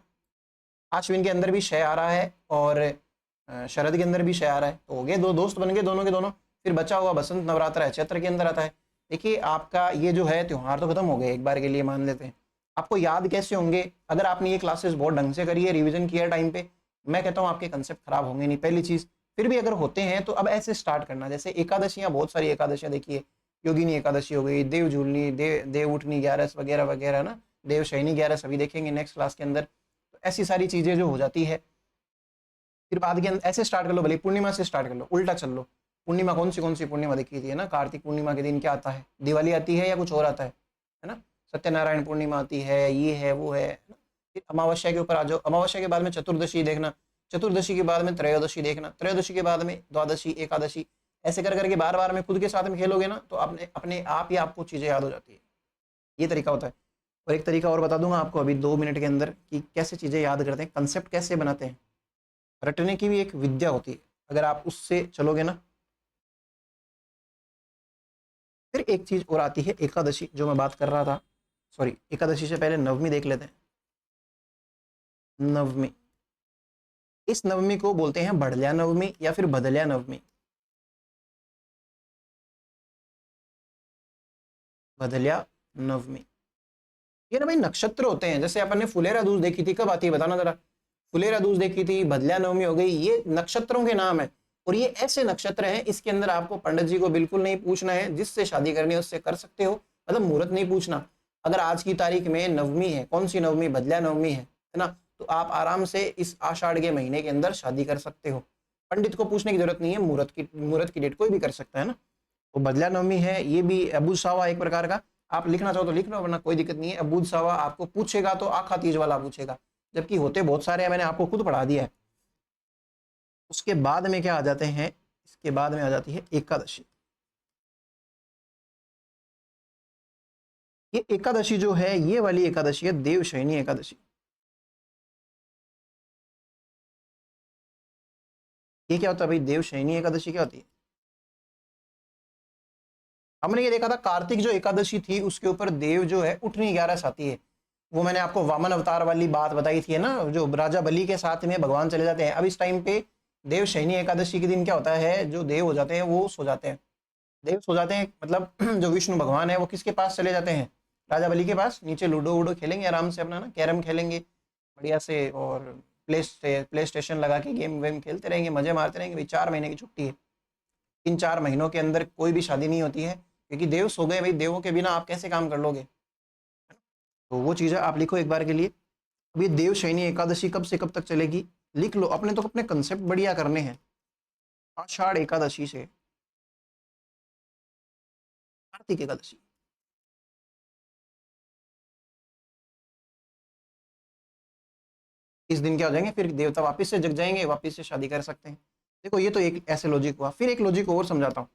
अश्विन के अंदर भी क्षय आ रहा है और शरद के अंदर भी क्षय आ रहा है, तो हो गए 2 दोस्त बन गए दोनों के दोनों। फिर बचा हुआ बसंत नवरात्र है, चैत्र के अंदर आता है। देखिए आपका ये जो है त्योहार तो खत्म हो गए एक बार के लिए, मान लेते हैं। आपको याद कैसे होंगे, अगर आपने ये क्लासेस बहुत ढंग से करी है, रिविजन किया टाइम पे, मैं कहता हूँ आपके कंसेप्ट खराब होंगे नहीं, पहली चीज। फिर भी अगर होते हैं तो अब ऐसे स्टार्ट करना, जैसे एकादशियां, बहुत सारी एकादशियां देखिए, योगिनी एकादशी हो गई, देव झूलनी, देव उठनी 11 वगैरह वगैरह ना, देव शयनी 11 सभी देखेंगे नेक्स्ट क्लास के अंदर। तो ऐसी सारी चीजें जो हो जाती है, फिर बाद के अंदर ऐसे स्टार्ट कर लो, भले पूर्णिमा से स्टार्ट कर लो, उल्टा चल लो। पूर्णिमा कौन सी पूर्णिमा देखी थी, है ना, कार्तिक पूर्णिमा के दिन क्या आता है, दिवाली आती है या कुछ और आता है ना, सत्यनारायण पूर्णिमा आती है, ये है वो है ना? फिर अमावस्या के ऊपर आ जाओ, अमावस्या के बाद में चतुर्दशी देखना, चतुर्दशी के बाद में त्रयोदशी देखना, त्रयोदशी के बाद में द्वादशी, एकादशी। ऐसे कर करके बार बार में खुद के साथ में खेलोगे ना, तो अपने अपने आप ही आपको चीजें याद हो जाती है। ये तरीका होता है। और एक तरीका और बता दूंगा आपको अभी 2 मिनट के अंदर, कि कैसे चीजें याद करते हैं, कंसेप्ट कैसे बनाते हैं। रटने की भी एक विद्या होती है, अगर आप उससे चलोगे ना। फिर एक चीज और आती है एकादशी, जो मैं बात कर रहा था, सॉरी एकादशी से पहले नवमी देख लेते हैं। नवमी, इस नवमी को बोलते हैं बढ़लिया नवमी या फिर बदलिया नवमी, बदलिया नवमी। ये ना भाई नक्षत्र होते हैं, जैसे अपन ने फुलेरा दूज देखी थी, कब आती है बताना जरा। फुलेरा दूज देखी थी, भदल्या नवमी हो गई, ये नक्षत्रों के नाम है। और ये ऐसे नक्षत्र हैं, इसके अंदर आपको पंडित जी को बिल्कुल नहीं पूछना है, जिससे शादी करनी है उससे कर सकते हो, मतलब मुहूर्त नहीं पूछना। अगर आज की तारीख में नवमी है, कौन सी नवमी, भदल्या नवमी है ना, तो आप आराम से इस आषाढ़ के महीने के अंदर शादी कर सकते हो। पंडित को पूछने की जरूरत नहीं है, मुहूर्त की डेट कोई भी कर सकता है ना। तो बदला नवमी है, ये भी अबूज सावा एक प्रकार का, आप लिखना चाहो तो लिख लो, वरना कोई दिक्कत नहीं है। अबूज सावा आपको पूछेगा तो आखा तीज वाला पूछेगा, जबकि होते बहुत सारे हैं, मैंने आपको खुद पढ़ा दिया है। उसके बाद में क्या आ जाते हैं, इसके बाद में आ जाती है एकादशी। ये एकादशी जो है, ये वाली एकादशी है देवशयनी एकादशी। ये क्या होता है भाई, देवशयनी एकादशी क्या होती है? हमने ये देखा था कार्तिक जो एकादशी थी उसके ऊपर देव जो है उठनी 11 आती है। वो मैंने आपको वामन अवतार वाली बात बताई थी, है ना, जो राजा बलि के साथ में भगवान चले जाते हैं। अब इस टाइम पे देवशयनी एकादशी के दिन क्या होता है, जो देव हो जाते हैं वो सो जाते हैं। देव सो जाते हैं मतलब जो विष्णु भगवान है वो किसके पास चले जाते हैं, राजा बलि के पास। नीचे लूडो वूडो खेलेंगे आराम से अपना ना, कैरम खेलेंगे बढ़िया से, और प्ले स्टेशन लगा के गेम वेम खेलते रहेंगे, मजे मारते रहेंगे। भाई 4 महीने की छुट्टी है, इन 4 महीनों के अंदर कोई भी शादी नहीं होती है, क्योंकि देव सो गए। भाई देवों के बिना आप कैसे काम कर लोगे? तो वो चीज़ें आप लिखो एक बार के लिए। अब ये देवशयनी एकादशी कब से कब तक चलेगी, लिख लो। अपने तो अपने कंसेप्ट बढ़िया करने हैं। आषाढ़ एकादशी से कार्तिक एकादशी, इस दिन क्या हो जाएंगे, फिर देवता वापस से जग जाएंगे, वापस से शादी कर सकते हैं। देखो ये तो एक ऐसे लॉजिक हुआ। फिर एक लॉजिक और समझाता हूँ।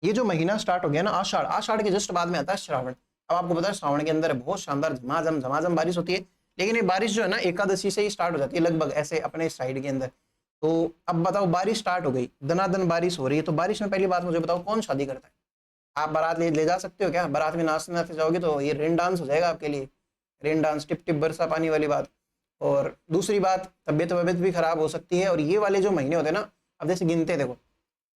ये जो महीना स्टार्ट हो गया ना आषाढ़, आषाढ़ के जस्ट बाद में आता है श्रावण। अब आपको पता है श्रावण के अंदर बहुत शानदार झमाझम झमाझम बारिश होती है, लेकिन ये बारिश जो है ना एकादशी से ही स्टार्ट हो जाती है लगभग, ऐसे अपने साइड के अंदर। तो अब बताओ, बारिश स्टार्ट हो गई, दनादन बारिश हो रही है, तो बारिश में पहली बात मुझे बताओ कौन शादी करता है? आप बारात ले जा सकते हो क्या? बारात में नाचते नाचते जाओगे तो ये रेन डांस हो जाएगा आपके लिए, रेन डांस, टिप टिप बरसा पानी वाली बात। और दूसरी बात, तबियत वबियत भी खराब हो सकती है। और ये वाले जो महीने होते हैं ना, अब जैसे गिनते देखो,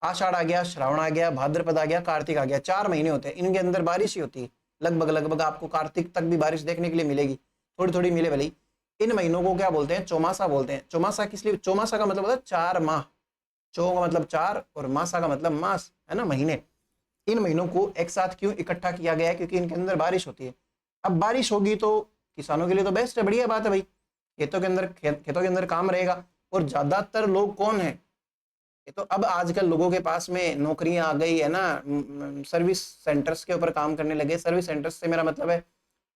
आषाढ़ आ गया, श्रावण आ गया, भाद्रपद आ गया, कार्तिक आ गया, 4 महीने होते हैं, इनके अंदर बारिश ही होती है लगभग लगभग। आपको कार्तिक तक भी बारिश देखने के लिए मिलेगी, थोड़ी थोड़ी मिले भले। इन महीनों को क्या बोलते हैं, चौमासा बोलते हैं। चौमासा किस लिए, चौमासा का मतलब होता है 4 माह। चौ का मतलब 4 और मासा का मतलब मास, है ना, महीने। इन महीनों को एक साथ क्यों इकट्ठा किया गया है, क्योंकि इनके अंदर बारिश होती है। अब बारिश होगी तो किसानों के लिए तो बेस्ट है, बढ़िया बात है भाई। खेतों के अंदर खेतों के अंदर काम रहेगा। और ज्यादातर लोग कौन है, ये तो अब आजकल लोगों के पास में नौकरियां आ गई है ना, सर्विस सेंटर्स के ऊपर काम करने लगे। सर्विस सेंटर्स से मेरा मतलब है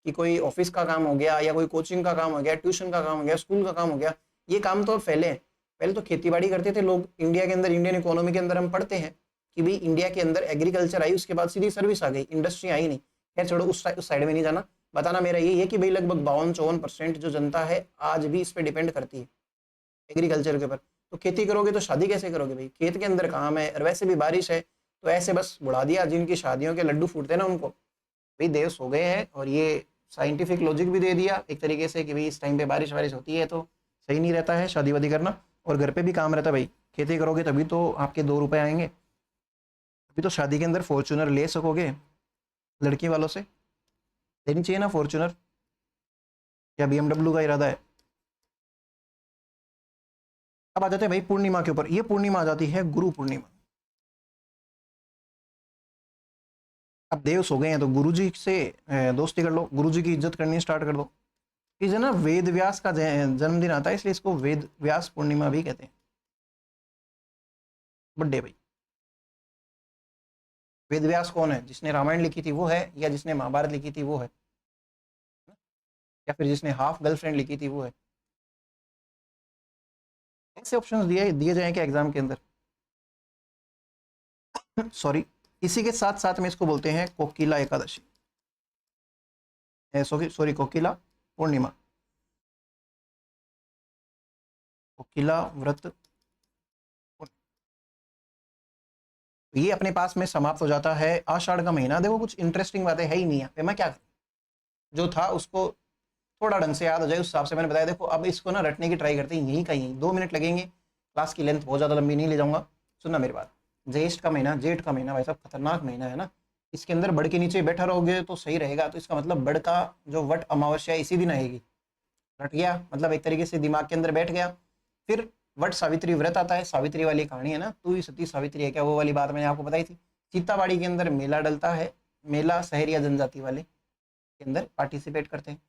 कि कोई ऑफिस का काम हो गया, या कोई कोचिंग का काम हो गया, ट्यूशन का काम हो गया, स्कूल का काम हो गया। ये काम तो फैले हैं। पहले तो खेती बाड़ी करते थे लोग इंडिया के अंदर। इंडियन इकोनॉमी के अंदर हम पढ़ते हैं कि भाई इंडिया के अंदर एग्रीकल्चर आई, उसके बाद सीधी सर्विस आ गई, इंडस्ट्री आई नहीं। खैर छोड़ो, उस साइड में नहीं जाना। बताना मेरा यही है कि भाई लगभग 52-54% जो जनता है आज भी इस पर डिपेंड करती है, एग्रीकल्चर के ऊपर। तो खेती करोगे तो शादी कैसे करोगे भाई, खेत के अंदर काम है, और वैसे भी बारिश है। तो ऐसे बस बुढ़ा दिया, जिनकी शादियों के लड्डू फूटते ना उनको, भाई देव सो गए हैं। और ये साइंटिफिक लॉजिक भी दे दिया एक तरीके से कि भाई इस टाइम पे बारिश वारिश होती है तो सही नहीं रहता है शादी वादी करना। और घर पे भी काम रहता है भाई, खेती करोगे तभी तो आपके 2 रुपए आएंगे, अभी तो शादी के अंदर फॉर्चूनर ले सकोगे लड़की वालों से। लेनी चाहिए ना फॉर्चूनर, या BMW का इरादा है? अब आ जाते हैं भाई पूर्णिमा के ऊपर। ये पूर्णिमा आ जाती है गुरु पूर्णिमा। अब देव सो गए हैं तो गुरु जी से दोस्ती कर लो, गुरु जी की इज्जत करनी स्टार्ट कर दो। इस ना वेद व्यास का जन्मदिन आता है, इसलिए इसको वेद व्यास पूर्णिमा भी कहते हैं। बर्थडे भाई। वेद व्यास कौन है, जिसने रामायण लिखी थी वो है, या जिसने महाभारत लिखी थी वो है, या फिर जिसने हाफ गर्लफ्रेंड लिखी थी वो है? ऐसे ऑप्शंस दिए दिए जाएंगे एग्जाम के अंदर। सॉरी, इसी के साथ साथ में इसको बोलते हैं कोकिला एकादशी, सॉरी कोकिला पूर्णिमा, कोकिला व्रत। ये अपने पास में समाप्त हो जाता है आषाढ़ का महीना। देखो कुछ इंटरेस्टिंग बातें है ही नहीं है, मैं क्या करूं, जो था उसको थोड़ा ढंग से याद हो जाए उस हिसाब से मैंने बताया। देखो अब इसको ना रटने की ट्राई करते हैं, यहीं का यहीं 2 मिनट लगेंगे। क्लास की लेंथ बहुत ज़्यादा लंबी नहीं ले जाऊंगा, सुनना मेरी बात। ज्येष्ठ का महीना, जेठ का महीना भाई साहब खतरनाक महीना है ना। इसके अंदर बड़ के नीचे बैठा रहोगे तो सही रहेगा, तो इसका मतलब बड़ का जो वट अमावस्या इसी दिन आएगी। रट गया, मतलब एक तरीके से दिमाग के अंदर बैठ गया। फिर वट सावित्री व्रत आता है, सावित्री वाली कहानी है ना, तू ही सती सावित्री है क्या, वो वाली बात मैंने आपको बताई थी। सीताबाड़ी के अंदर मेला डलता है, मेला शहरिया जनजाति वाले के अंदर पार्टिसिपेट करते हैं।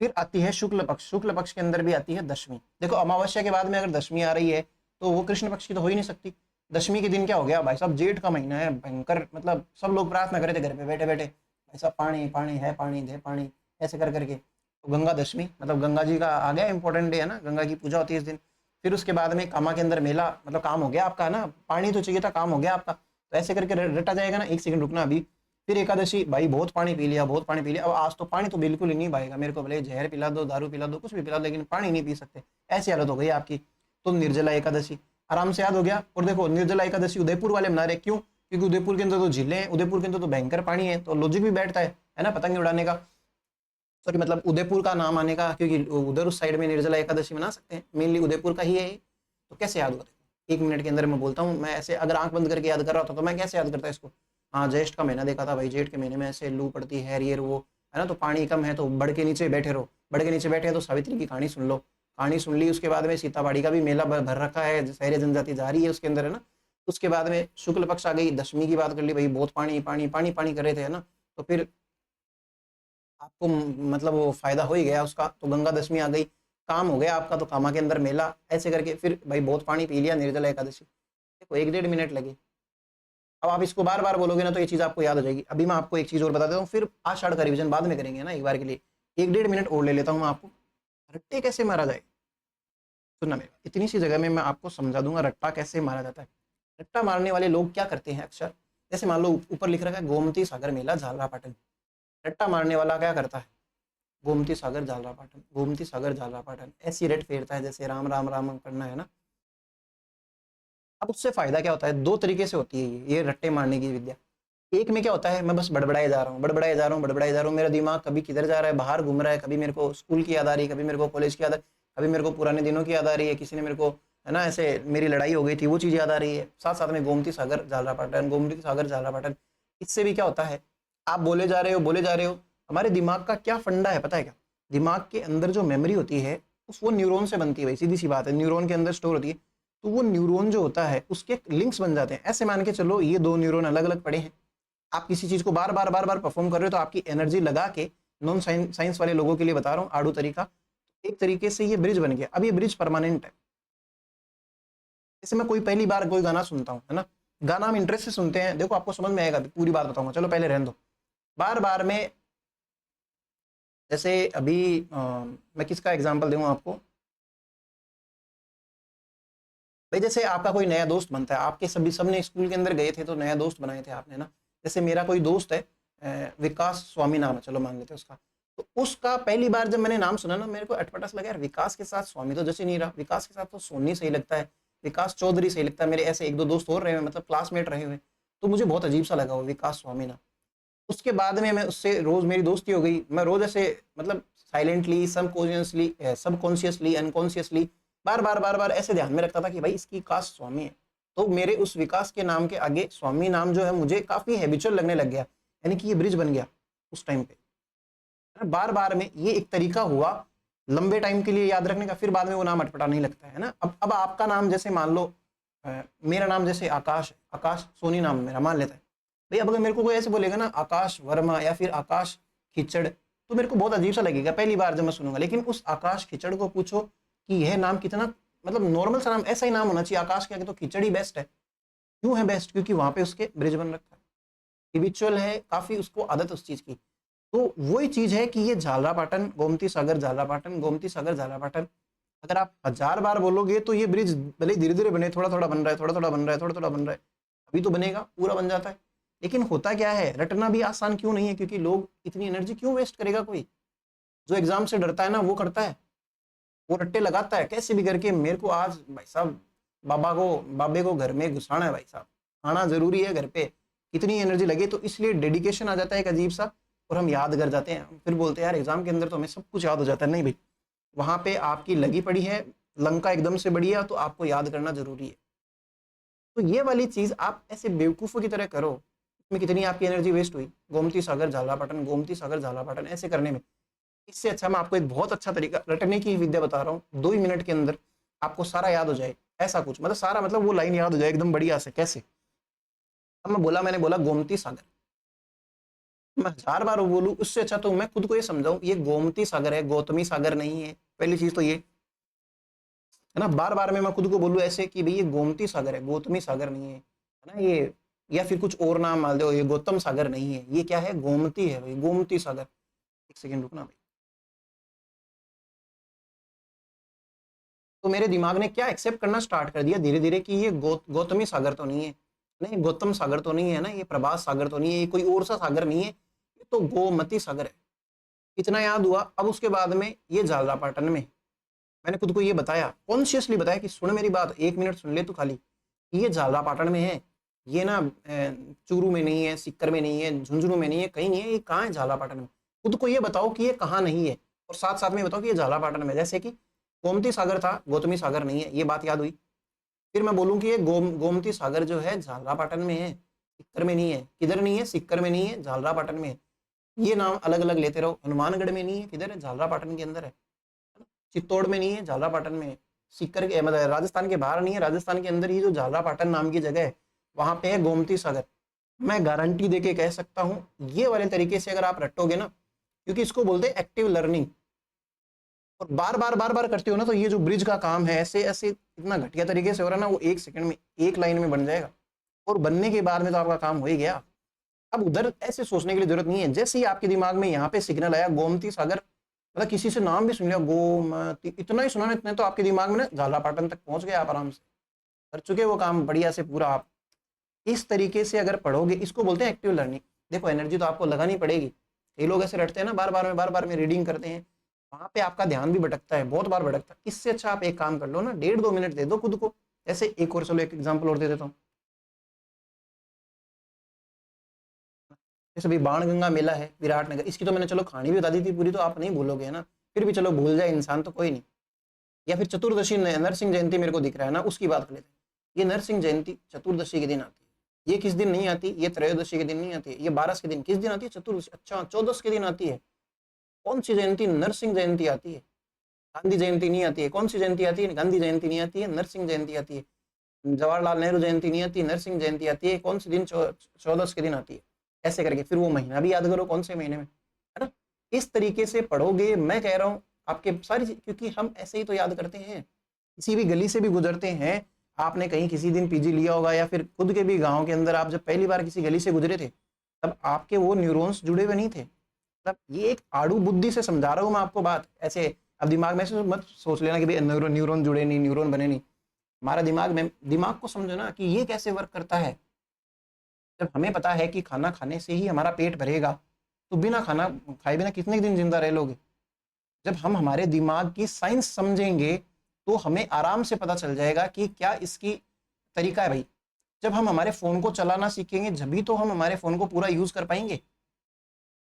फिर आती है शुक्ल पक्ष, शुक्ल पक्ष के अंदर भी आती है दशमी। देखो अमावस्या के बाद में अगर दशमी आ रही है तो वो कृष्ण पक्ष की तो हो ही नहीं सकती। दशमी के दिन क्या हो गया भाई साहब, जेठ का महीना है भयंकर, मतलब सब लोग प्रार्थना करे थे घर पे बैठे बैठे, भाई साहब पानी पानी है, पानी दे पानी, ऐसे कर करके। तो गंगा दशमी मतलब गंगा जी का आ गया इंपॉर्टेंट डे है ना, गंगा की पूजा होती है इस दिन। फिर उसके बाद में कामा के अंदर मेला, मतलब काम हो गया आपका ना, पानी तो चाहिए था, काम हो गया आपका, तो ऐसे करके रटा जाएगा ना। एक सेकंड रुकना अभी। फिर एकादशी, भाई बहुत पानी पी लिया, बहुत पानी पी लिया, अब आज तो पानी तो बिल्कुल ही नहीं पाएगा, मेरे को भले जहर पिला दो, दारू पिला दो, कुछ भी पिला दो, लेकिन पानी नहीं पी सकते, ऐसी हालत हो गई आपकी। तो निर्जला एकादशी आराम से याद हो गया। और देखो निर्जला एकादशी उदयपुर वाले मना रहे, क्यों? क्योंकि उदयपुर के अंदर तो झीलें हैं, उदयपुर के अंदर तो भयंकर पानी है, तो लॉजिक भी बैठता है ना, पतंग उड़ाने का। सॉरी, मतलब उदयपुर का नाम आने का, क्योंकि उधर उस साइड में निर्जला एकादशी मना सकते हैं, मेनली उदयपुर का ही है ये। तो कैसे याद होगा? 1 मिनट के अंदर मैं बोलता हूँ, मैं ऐसे अगर आंख बंद करके याद कर रहा होता तो मैं कैसे याद करता इसको? हाँ, ज्येष्ठ का महीना देखा था भाई, जेठ के महीने में ऐसे लू पड़ती है, ये वो है ना, तो पानी कम है तो बड़ के नीचे बैठे रहो, बड़ के नीचे बैठे हैं तो सावित्री की कहानी सुन लो, कहानी सुन ली। उसके बाद में सीताबाड़ी का भी मेला भर रखा है, शहर जनजाति जा रही है उसके अंदर है ना। उसके बाद में शुक्ल पक्ष आ गई, दशमी की बात कर ली, भाई बहुत पानी पानी पानी पानी कर रहे थे है ना, तो फिर आपको मतलब वो फायदा हो ही गया उसका। तो गंगा दशमी आ गई, काम हो गया आपका, तो कामा के अंदर मेला, ऐसे करके फिर भाई बहुत पानी पी लिया, निर्जला एकादशी। देखो 1 डेढ़ मिनट लगे। अब आप इसको बार बार बोलोगे ना तो ये चीज आपको याद हो जाएगी। अभी मैं आपको एक चीज और बता देता हूँ, फिर आषाढ़ का रिवीजन बाद में करेंगे ना, एक बार के लिए 1 डेढ़ मिनट और ले लेता हूँ मैं आपको। रट्टे कैसे मारा जाए, सुनना मेरा, इतनी सी जगह में मैं आपको समझा दूंगा रट्टा कैसे मारा जाता है। रट्टा मारने वाले लोग क्या करते हैं अक्सर, जैसे मान लो ऊपर लिख रखा है गोमती सागर मेला झालरापाटन, रट्टा मारने वाला क्या करता है, गोमती सागर झालरापाटन, गोमती सागर झालरापाटन, ऐसी रेट फेरता है जैसे राम राम राम करना है ना। अब उससे फायदा क्या होता है, दो तरीके से होती है ये रट्टे मारने की विद्या। एक में क्या होता है, मैं बस बड़बड़ाए जा रहा हूँ, बड़बड़ाए जा रहा हूँ, बड़बड़ाए जा रहा हूँ, मेरा दिमाग कभी किधर जा रहा है, बाहर घूम रहा है, कभी मेरे को स्कूल की याद आ रही है, कभी मेरे को कॉलेज की याद, कभी मेरे को पुराने दिनों की याद आ रही है, किसी ने मेरे को है ना ऐसे मेरी लड़ाई हो गई थी वो चीज़ याद आ रही है, साथ साथ में गोमती सागर झालरापाटन, गोमती सागर झालरापाटन। इससे भी क्या होता है, आप बोले जा रहे हो बोले जा रहे हो, हमारे दिमाग का क्या फंडा है पता है क्या, दिमाग के अंदर जो मेमोरी होती है उस वो न्यूरॉन से बनती है भाई, सीधी सी बात है, न्यूरॉन के अंदर स्टोर होती है। तो वो न्यूरॉन जो होता है उसके लिंक्स बन जाते हैं, ऐसे मान के चलो ये दो न्यूरॉन अलग अलग पड़े हैं, आप किसी चीज को बार बार बार बार परफॉर्म कर रहे हो तो आपकी एनर्जी लगा के, नॉन साइंस वाले लोगों के लिए बता रहा हूँ आड़ू तरीका, एक तरीके से ये ब्रिज बन गया। अब ये ब्रिज परमानेंट है। जैसे मैं कोई पहली बार कोई गाना सुनता हूँ है ना, गाना हम इंटरेस्ट से सुनते हैं, देखो आपको समझ में आएगा, पूरी बात बताऊंगा, चलो पहले रहने दो। बार बार में जैसे अभी मैं किसका एग्जाम्पल दूँ आपको, भाई जैसे आपका कोई नया दोस्त बनता है, आपके सभी सबने स्कूल के अंदर गए थे तो नया दोस्त बनाए थे आपने ना। जैसे मेरा कोई दोस्त है विकास स्वामी नाम है, चलो मान लेते हैं उसका, तो उसका पहली बार जब मैंने नाम सुना ना मेरे को अटपटा सा लगा, यार विकास के साथ स्वामी तो जैसे नहीं रहा, विकास के साथ तो सोनी सही लगता है, विकास चौधरी सही लगता है, मेरे ऐसे एक दो दोस्त और रहे हुए मतलब क्लासमेट रहे हुए, तो मुझे बहुत अजीब सा लगा वो विकास स्वामी नाम। उसके बाद में मैं उससे रोज मेरी दोस्ती हो गई, मैं रोज ऐसे मतलब साइलेंटली सबकॉन्शियसली अनकॉन्शियसली बार बार बार बार ऐसे ध्यान में रखता था कि भाई इसकी कास्ट स्वामी है, तो मेरे उस विकास के नाम के आगे स्वामी नाम जो है मुझे काफी हैबिचुअल लगने लग गया, यानी कि ये ब्रिज बन गया उस टाइम पे। बार बार में ये एक तरीका हुआ लंबे टाइम के लिए याद रखने का, फिर बाद में वो नाम अटपटा नहीं लगता है ना। अब आपका नाम जैसे मान लो मेरा नाम जैसे आकाश, आकाश सोनी नाम मेरा मान लेता है भाई, अब अगर मेरे को कोई ऐसे बोलेगा ना आकाश वर्मा या फिर आकाश खिचड़, तो मेरे को बहुत अजीब सा लगेगा पहली बार जब मैं सुनूंगा। लेकिन उस आकाश खिचड़ को पूछो कि यह नाम कितना मतलब नॉर्मल सा नाम, ऐसा ही नाम होना चाहिए आकाश के आगे तो खिचड़ ही बेस्ट है। क्यों है बेस्ट? क्योंकि वहां पे उसके ब्रिज बन रखा है, रिचुअल है, काफी उसको आदत उस चीज की। तो वही चीज है कि ये झालरापाटन गोमती सागर झालरापाटन, गोमती सागर झालरापाटन, अगर आप 1000 बार बोलोगे तो ये ब्रिज भले धीरे धीरे बने, थोड़ा थोड़ा बन रहा है, थोड़ा थोड़ा बन रहा है, थोड़ा थोड़ा बन रहा है, अभी तो बनेगा पूरा बन जाता है। लेकिन होता क्या है, रटना भी आसान क्यों नहीं है, क्योंकि लोग इतनी एनर्जी क्यों वेस्ट करेगा, कोई जो एग्जाम से डरता है ना वो करता है, वो रट्टे लगाता है कैसे भी करके। मेरे को आज भाई साहब बाबे को घर में घुसाना है भाई साहब, आना जरूरी है घर पे, कितनी एनर्जी लगे, तो इसलिए डेडिकेशन आ जाता है एक अजीब सा, और हम याद कर जाते हैं, फिर बोलते हैं यार एग्जाम के अंदर तो हमें सब कुछ याद हो जाता है। नहीं भाई, वहां पे आपकी लगी पड़ी है लंका एकदम से बढ़िया, तो आपको याद करना जरूरी है। तो ये वाली चीज आप ऐसे बेवकूफों की तरह करो, में कितनी आपकी एनर्जी वेस्ट हुई, गोमती सागर झालरापाटन, गोमती सागर झालरापाटन ऐसे करने में। इससे अच्छा मैं आपको एक बहुत अच्छा तरीका रटने की विद्या बता रहा हूँ, 2 ही मिनट के अंदर आपको सारा याद हो जाए, ऐसा कुछ मतलब सारा मतलब वो लाइन याद हो जाए एकदम बढ़िया से। कैसे? अब मैंने बोला गोमती सागर, मैं 1000 बार बोलूं उससे अच्छा तो मैं खुद को ये समझाऊं ये गोमती सागर है, गौतमी सागर नहीं है। पहली चीज तो ये है ना, बार बार में मैं खुद को बोलूं ऐसे कि भाई ये गोमती सागर है, गौतमी सागर नहीं है, है ना ये, या फिर कुछ और नाम मान दो, ये गौतम सागर नहीं है, ये क्या है, गोमती है भाई, गोमती सागर। एक सेकेंड रुकना भाई। तो मेरे दिमाग ने क्या एक्सेप्ट करना स्टार्ट कर दिया धीरे धीरे कि ये गौतमी सागर तो नहीं है, नहीं गौतम सागर तो नहीं है ना, ये प्रभास सागर तो नहीं है, ये कोई और सा सागर नहीं है, ये तो गोमती सागर है। इतना याद हुआ। अब उसके बाद में ये झालरापाटन में मैंने खुद को ये बताया, कॉन्शियसली बताया कि सुन मेरी बात, 1 मिनट सुन ले तू खाली, ये झालरापाटन में है, ये ना चूरू में नहीं है, सीकर में नहीं है, झुंझुनू में नहीं है, कहीं नहीं है, ये कहाँ है, झालरापाटन में। खुद को ये बताओ कि ये कहाँ नहीं है, और साथ साथ में बताओ कि ये झालरापाटन में। जैसे कि गोमती सागर था, गौतमी सागर नहीं है, ये बात याद हुई। फिर मैं बोलूँ कि ये गोमती सागर जो है झालरापाटन में है, सीकर में नहीं है। किधर नहीं है? सीकर में नहीं है, झालरापाटन में है। ये नाम अलग अलग लेते रहो। हनुमानगढ़ में नहीं है, किधर है? झालरापाटन के अंदर है। चित्तौड़ में नहीं है, झालरापाटन में है। सीकर के मतलब राजस्थान के बाहर नहीं है, राजस्थान के अंदर ही जो झालरापाटन नाम की जगह है वहां पे है गोमती सागर। मैं गारंटी देके कह सकता हूँ ये वाले तरीके से अगर आप रटोगे ना, क्योंकि इसको बोलते हैं एक्टिव लर्निंग, और बार बार करते हो ना, तो ये जो ब्रिज का काम है ऐसे ऐसे इतना घटिया तरीके से हो रहा है ना, वो 1 सेकंड में 1 लाइन में बन जाएगा, और बनने के बाद में तो आपका काम हो ही गया। अब उधर ऐसे सोचने की जरूरत नहीं है। जैसे ही आपके दिमाग में यहाँ पे सिग्नल आया गोमती सागर, मतलब किसी से नाम भी सुन लिया गोमती, इतना ही सुना ना, इतने तो आपके दिमाग में ना झालरापाटन तक पहुंच गए, आप आराम से कर चुके वो काम बढ़िया से पूरा। आप इस तरीके से अगर पढ़ोगे, इसको बोलते हैं एक्टिव लर्निंग। देखो एनर्जी तो आपको लगानी पड़ेगी। कई लोग ऐसे रटते हैं ना, बार बार में रीडिंग करते हैं, वहां पे आपका ध्यान भी भटकता है, बहुत बार भटकता है। इससे अच्छा आप एक काम कर लो ना, 1.5-2 मिनट दे दो खुद को। ऐसे एक और, चलो एक एग्जाम्पल और दे देता हूँ। जैसे भाई बाणगंगा मेला है विराटनगर, इसकी तो मैंने चलो कहानी भी बता दी थी पूरी, तो आप नहीं भूलोगे ना, फिर भी चलो भूल जाए इंसान तो कोई नहीं। या फिर चतुर्दशी नरसिंह जयंती मेरे को दिख रहा है ना, उसकी बात कर लेते हैं। ये नरसिंह जयंती चतुर्दशी के दिन आती है। ये किस दिन नहीं आती? ये त्रयोदशी के दिन नहीं आती है, ये 12 के दिन किस दिन आती है? चतुर्दशी। अच्छा, 14 के दिन आती है। कौन सी जयंती? नरसिंह जयंती आती है। गांधी जयंती नहीं आती है। कौन सी जयंती आती है? गांधी जयंती नहीं आती है, नरसिंह जयंती आती है। जवाहरलाल नेहरू जयंती नहीं आती, नरसिंह जयंती आती है। कौन सी दिन? 14 के दिन आती है। ऐसे करके फिर वो महीना भी याद करो कौन से महीने में, है ना। इस तरीके से पढ़ोगे, मैं कह रहा हूँ आपके सारी, क्योंकि हम ऐसे ही तो याद करते हैं। किसी भी गली से भी गुजरते हैं, आपने कहीं किसी दिन पीजी लिया होगा, या फिर खुद के भी गांव के अंदर आप जब पहली बार किसी गली से गुजरे थे, तब आपके वो न्यूरॉन्स जुड़े हुए नहीं थे। मतलब ये एक आड़ू बुद्धि से समझा रहा हूँ मैं आपको बात ऐसे। अब दिमाग में से मत सोच लेना कि भाई न्यूरॉन जुड़े नहीं, न्यूरॉन बने नहीं। हमारा दिमाग में, दिमाग को समझो ना कि ये कैसे वर्क करता है। जब हमें पता है कि खाना खाने से ही हमारा पेट भरेगा, तो बिना खाना खाए बिना कितने दिन जिंदा रह लोगे। जब हम हमारे दिमाग की साइंस समझेंगे, तो हमें आराम से पता चल जाएगा कि क्या इसकी तरीका है भाई। जब हम हमारे फोन को चलाना सीखेंगे, जब तो हम हमारे फोन को पूरा यूज कर पाएंगे।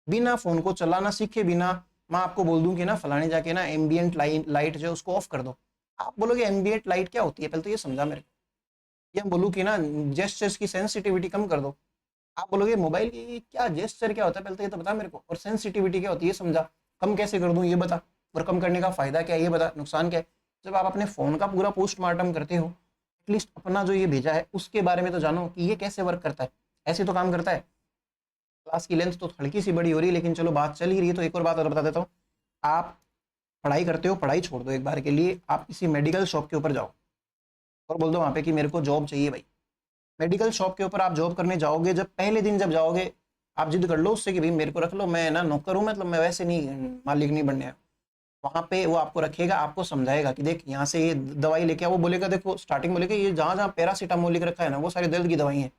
बिना फोन को चलाना सीखे बिना, मैं आपको बोल दूं कि ना फलाने जाके ना एम्बियंट लाइट जो उसको ऑफ कर दो। आप बोलोगे एम्बियंट लाइट क्या होती है? पहले तो ये समझा मेरे को। ये बोलूँ कि ना जेस्चर्स की सेंसिटिविटी कम कर दो। आप बोलोगे मोबाइल की क्या जेस्चर क्या होता है? पहले तो ये तो बता मेरे को। और सेंसिटिविटी क्या होती है समझा। कम कैसे कर दूं ये बता। और कम करने का फायदा क्या है ये बता, नुकसान क्या है। जब आप अपने फोन का पूरा पोस्टमार्टम करते हो, एटलीस्ट अपना जो ये भेजा है उसके बारे में तो जानो कि ये कैसे वर्क करता है। ऐसे तो काम करता है। क्लास की लेंथ तो हल्की सी बड़ी हो रही है, लेकिन चलो बात चल ही रही है तो एक और बात और बता देता हूँ। आप पढ़ाई करते हो, पढ़ाई छोड़ दो एक बार के लिए, आप किसी मेडिकल शॉप के ऊपर जाओ और बोल दो वहाँ पे कि मेरे को जॉब चाहिए भाई। मेडिकल शॉप के ऊपर आप जॉब करने जाओगे, जब पहले दिन जब जाओगे, आप जिद कर लो उससे कि भाई मेरे को रख लो, मैं ना नौकर हूँ, मतलब मैं वैसे नहीं मालिक नहीं बनने आया। वहाँ पे वो आपको रखेगा, आपको समझाएगा कि देख यहाँ से ये दवाई लेके आओ। वो बोलेगा, देखो स्टार्टिंग बोलेगा ये जहाँ जहाँ पैरासीटामोल लिख रखा है ना वो सारी दर्द की दवाई है,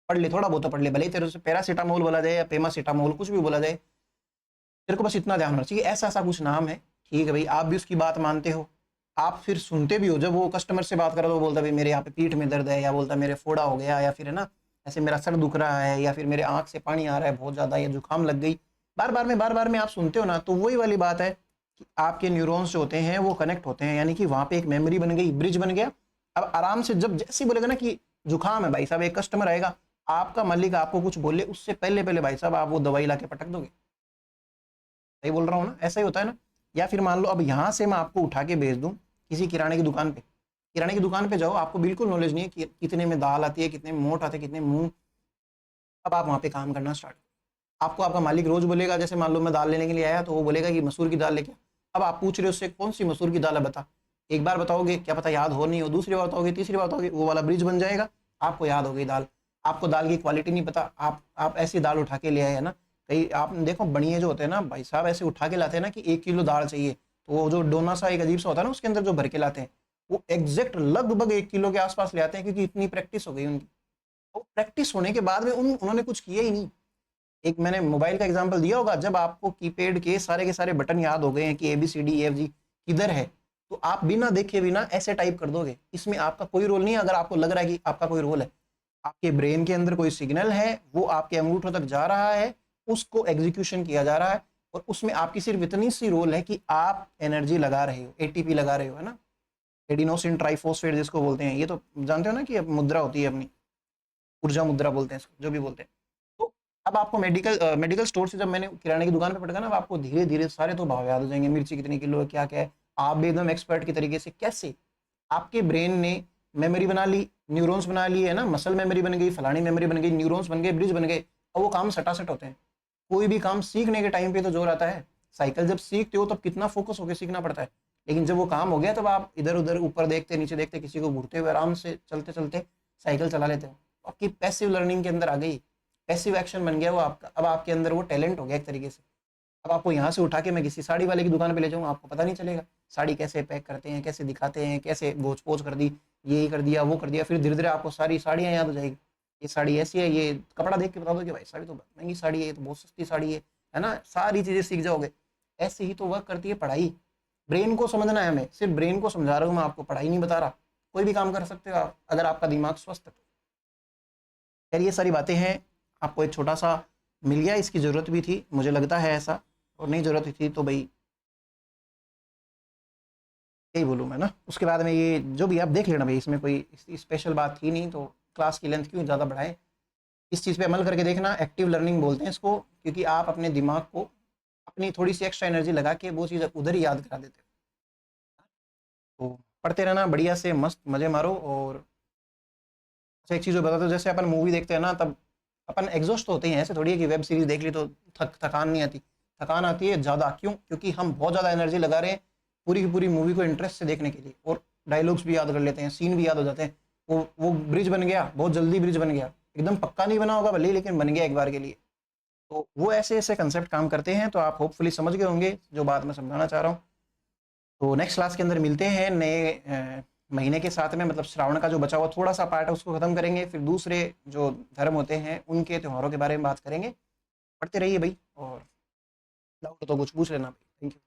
पढ़ ले, थोड़ा बहुत तो पढ़ ले, भले ही तेरे से पैरासीटामोल बोला जाए या पेमासीटामोल कुछ भी बोला जाए, तेरे को बस इतना ध्यान रखना चाहिए ऐसा ऐसा कुछ नाम है। ठीक है भाई, आप भी उसकी बात मानते हो। आप फिर सुनते भी हो, जब वो कस्टमर से बात करो तो बोलता भाई मेरे यहाँ पे पीठ में दर्द है, या बोलता मेरे फोड़ा हो गया, या फिर है ना ऐसे मेरा सर दुख रहा है, या फिर मेरे आंख से पानी आ रहा है बहुत ज्यादा, या जुकाम लग गई। बार बार में आप सुनते हो ना, तो वही वाली बात है कि आपके न्यूरॉन्स जो होते हैं वो कनेक्ट होते हैं, यानी कि वहां पे एक मेमोरी बन गई, ब्रिज बन गया। अब आराम से जब जैसे बोलेगा ना कि जुकाम है भाई साहब, एक कस्टमर आएगा, आपका मालिक आपको कुछ बोले उससे पहले पहले भाई साहब आप वो दवाई ला के पटक दोगे। सही बोल रहा हूँ ना, ऐसा ही होता है ना। या फिर मान लो अब यहाँ से मैं आपको उठा के भेज दूँ किसी किराने की दुकान पे, किराने की दुकान पे जाओ, आपको बिल्कुल नॉलेज नहीं है कि कितने में दाल आती है, कितने में मोट आते हैं, कितने मूंग। अब आप वहाँ पे काम करना स्टार्ट, आपको आपका मालिक रोज बोलेगा, जैसे मान लो मैं दाल लेने के लिए आया तो वो बोलेगा कि मसूर की दाल लेके आ। अब आप पूछ रहे हो उससे कौन सी मसूर की दाल है बता, एक बार बताओगे क्या पता याद हो नहीं हो, दूसरी बार बताओगे, तीसरी बार बताओगे, वो वाला ब्रिज बन जाएगा, आपको याद हो गई दाल। आपको दाल की क्वालिटी नहीं पता, आप ऐसी दाल उठा के ले आए है ना। कहीं आप देखो बनिए जो होते हैं ना भाई साहब, ऐसे उठा के लाते हैं ना कि 1 किलो दाल चाहिए, तो वो जो डोना सा एक अजीब सा होता है ना उसके अंदर जो भर के लाते हैं, वो एग्जैक्ट लगभग 1 किलो के आसपास ले आते हैं, क्योंकि इतनी प्रैक्टिस हो गई उनकी। और प्रैक्टिस होने के बाद में उन्होंने कुछ किया ही नहीं। एक मैंने मोबाइल का एग्जांपल दिया होगा, जब आपको कीपैड के सारे बटन याद हो गए हैं कि ABCD EFG किधर है, तो आप बिना देखे बिना ऐसे टाइप कर दोगे। इसमें आपका कोई रोल नहीं है। अगर आपको लग रहा है कि आपका कोई रोल है, आपके ब्रेन के अंदर कोई सिग्नल है, वो आपके अंगूठों तक जा रहा है, उसको एग्जीक्यूशन किया जा रहा है, और उसमें आपकी सिर्फ इतनी सी रोल है कि आप एनर्जी लगा रहे हो, ATP लगा रहे हो, है ना, एडिनोसिन ट्राइफॉस्फेट जिसको बोलते हैं। ये तो जानते हो ना कि अब मुद्रा होती है अपनी, ऊर्जा मुद्रा बोलते हैं इसको, जो भी बोलते हैं। तो अब आपको मेडिकल स्टोर से जब मैंने किराने की दुकान पे पटका ना, अब आपको धीरे धीरे सारे तो भाव याद हो जाएंगे, मिर्ची कितनी किलो है, क्या क्या है। आप भी एकदम एक्सपर्ट की तरीके से, कैसे आपके ब्रेन ने मेमोरी बना ली, न्यूरॉन्स बना लिए, है ना, मसल मेमोरी बन गई, फलानी मेमोरी बन गई, न्यूरॉन्स बन गए, ब्रिज बन गए, और वो काम सटासट होते हैं। कोई भी काम सीखने के टाइम पे तो जोर आता है। साइकिल जब सीखते हो तब कितना फोकस होकर सीखना पड़ता है, लेकिन जब वो काम हो गया तब आप इधर उधर ऊपर देखते नीचे देखते किसी को घूरते हुए आराम से चलते चलते साइकिल चला लेते हो। आपकी पैसिव लर्निंग के अंदर आ गई, पैसिव एक्शन बन गया वो आपका। अब आपके अंदर वो टैलेंट हो गया एक तरीके से। अब आपको यहाँ से उठा के मैं किसी साड़ी वाले की दुकान पे ले जाऊँ, आपको पता नहीं चलेगा साड़ी कैसे पैक करते हैं, कैसे दिखाते हैं, कैसे गोच पोच कर दी, ये कर दिया वो कर दिया, फिर धीरे धीरे आपको सारी साड़ियाँ याद हो जाएगी। ये साड़ी ऐसी है, ये कपड़ा देख के बता दो कि भाई साड़ी तो महंगी साड़ी है, ये तो बहुत सस्ती साड़ी है ना, सारी चीज़ें सीख जाओगे। ऐसे ही तो वर्क करती है पढ़ाई। ब्रेन को समझना है हमें, सिर्फ ब्रेन को समझा रहा हूँ मैं, आपको पढ़ाई नहीं बता रहा। कोई भी काम कर सकते हो आप अगर आपका दिमाग स्वस्थ है तो। यार ये सारी बातें हैं, आपको एक छोटा सा मिल गया, इसकी ज़रूरत भी थी मुझे लगता है ऐसा, और नहीं ज़रूरत थी तो भाई यही बोलूँ मैं ना। उसके बाद में ये जो भी आप देख लेना भाई, इसमें कोई स्पेशल बात थी नहीं, तो क्लास की लेंथ क्यों ज़्यादा बढ़ाएं। इस चीज़ पे अमल करके देखना, एक्टिव लर्निंग बोलते हैं इसको, क्योंकि आप अपने दिमाग को अपनी थोड़ी सी एक्स्ट्रा एनर्जी लगा के वो चीज़ उधर ही याद करा देते हो। तो पढ़ते रहना बढ़िया से, मस्त मज़े मारो। और अच्छा एक चीज़ बता दो, जैसे अपन मूवी देखते हैं ना, तब अपन एग्जॉस्ट होते हैं, ऐसे थोड़ी है कि वेब सीरीज देख ली तो थकान नहीं आती। थकान आती है ज़्यादा, क्यों? क्योंकि हम बहुत ज़्यादा एनर्जी लगा रहे हैं पूरी की पूरी मूवी को इंटरेस्ट से देखने के लिए, और डायलॉग्स भी याद कर लेते हैं, सीन भी याद हो जाते हैं। वो ब्रिज बन गया, बहुत जल्दी ब्रिज बन गया, एकदम पक्का नहीं बना होगा भले ही, लेकिन बन गया एक बार के लिए। तो वो ऐसे ऐसे कंसेप्ट काम करते हैं। तो आप होपफुली समझ गए होंगे जो बात मैं समझाना चाह रहा हूँ। तो नेक्स्ट क्लास के अंदर मिलते हैं नए महीने के साथ में, मतलब श्रावण का जो बचा हुआ थोड़ा सा पार्ट है उसको खत्म करेंगे, फिर दूसरे जो धर्म होते हैं उनके त्योहारों के बारे में बात करेंगे। पढ़ते रहिए भाई, और डाउट हो तो कुछ पूछ लेना भाई। Thank you.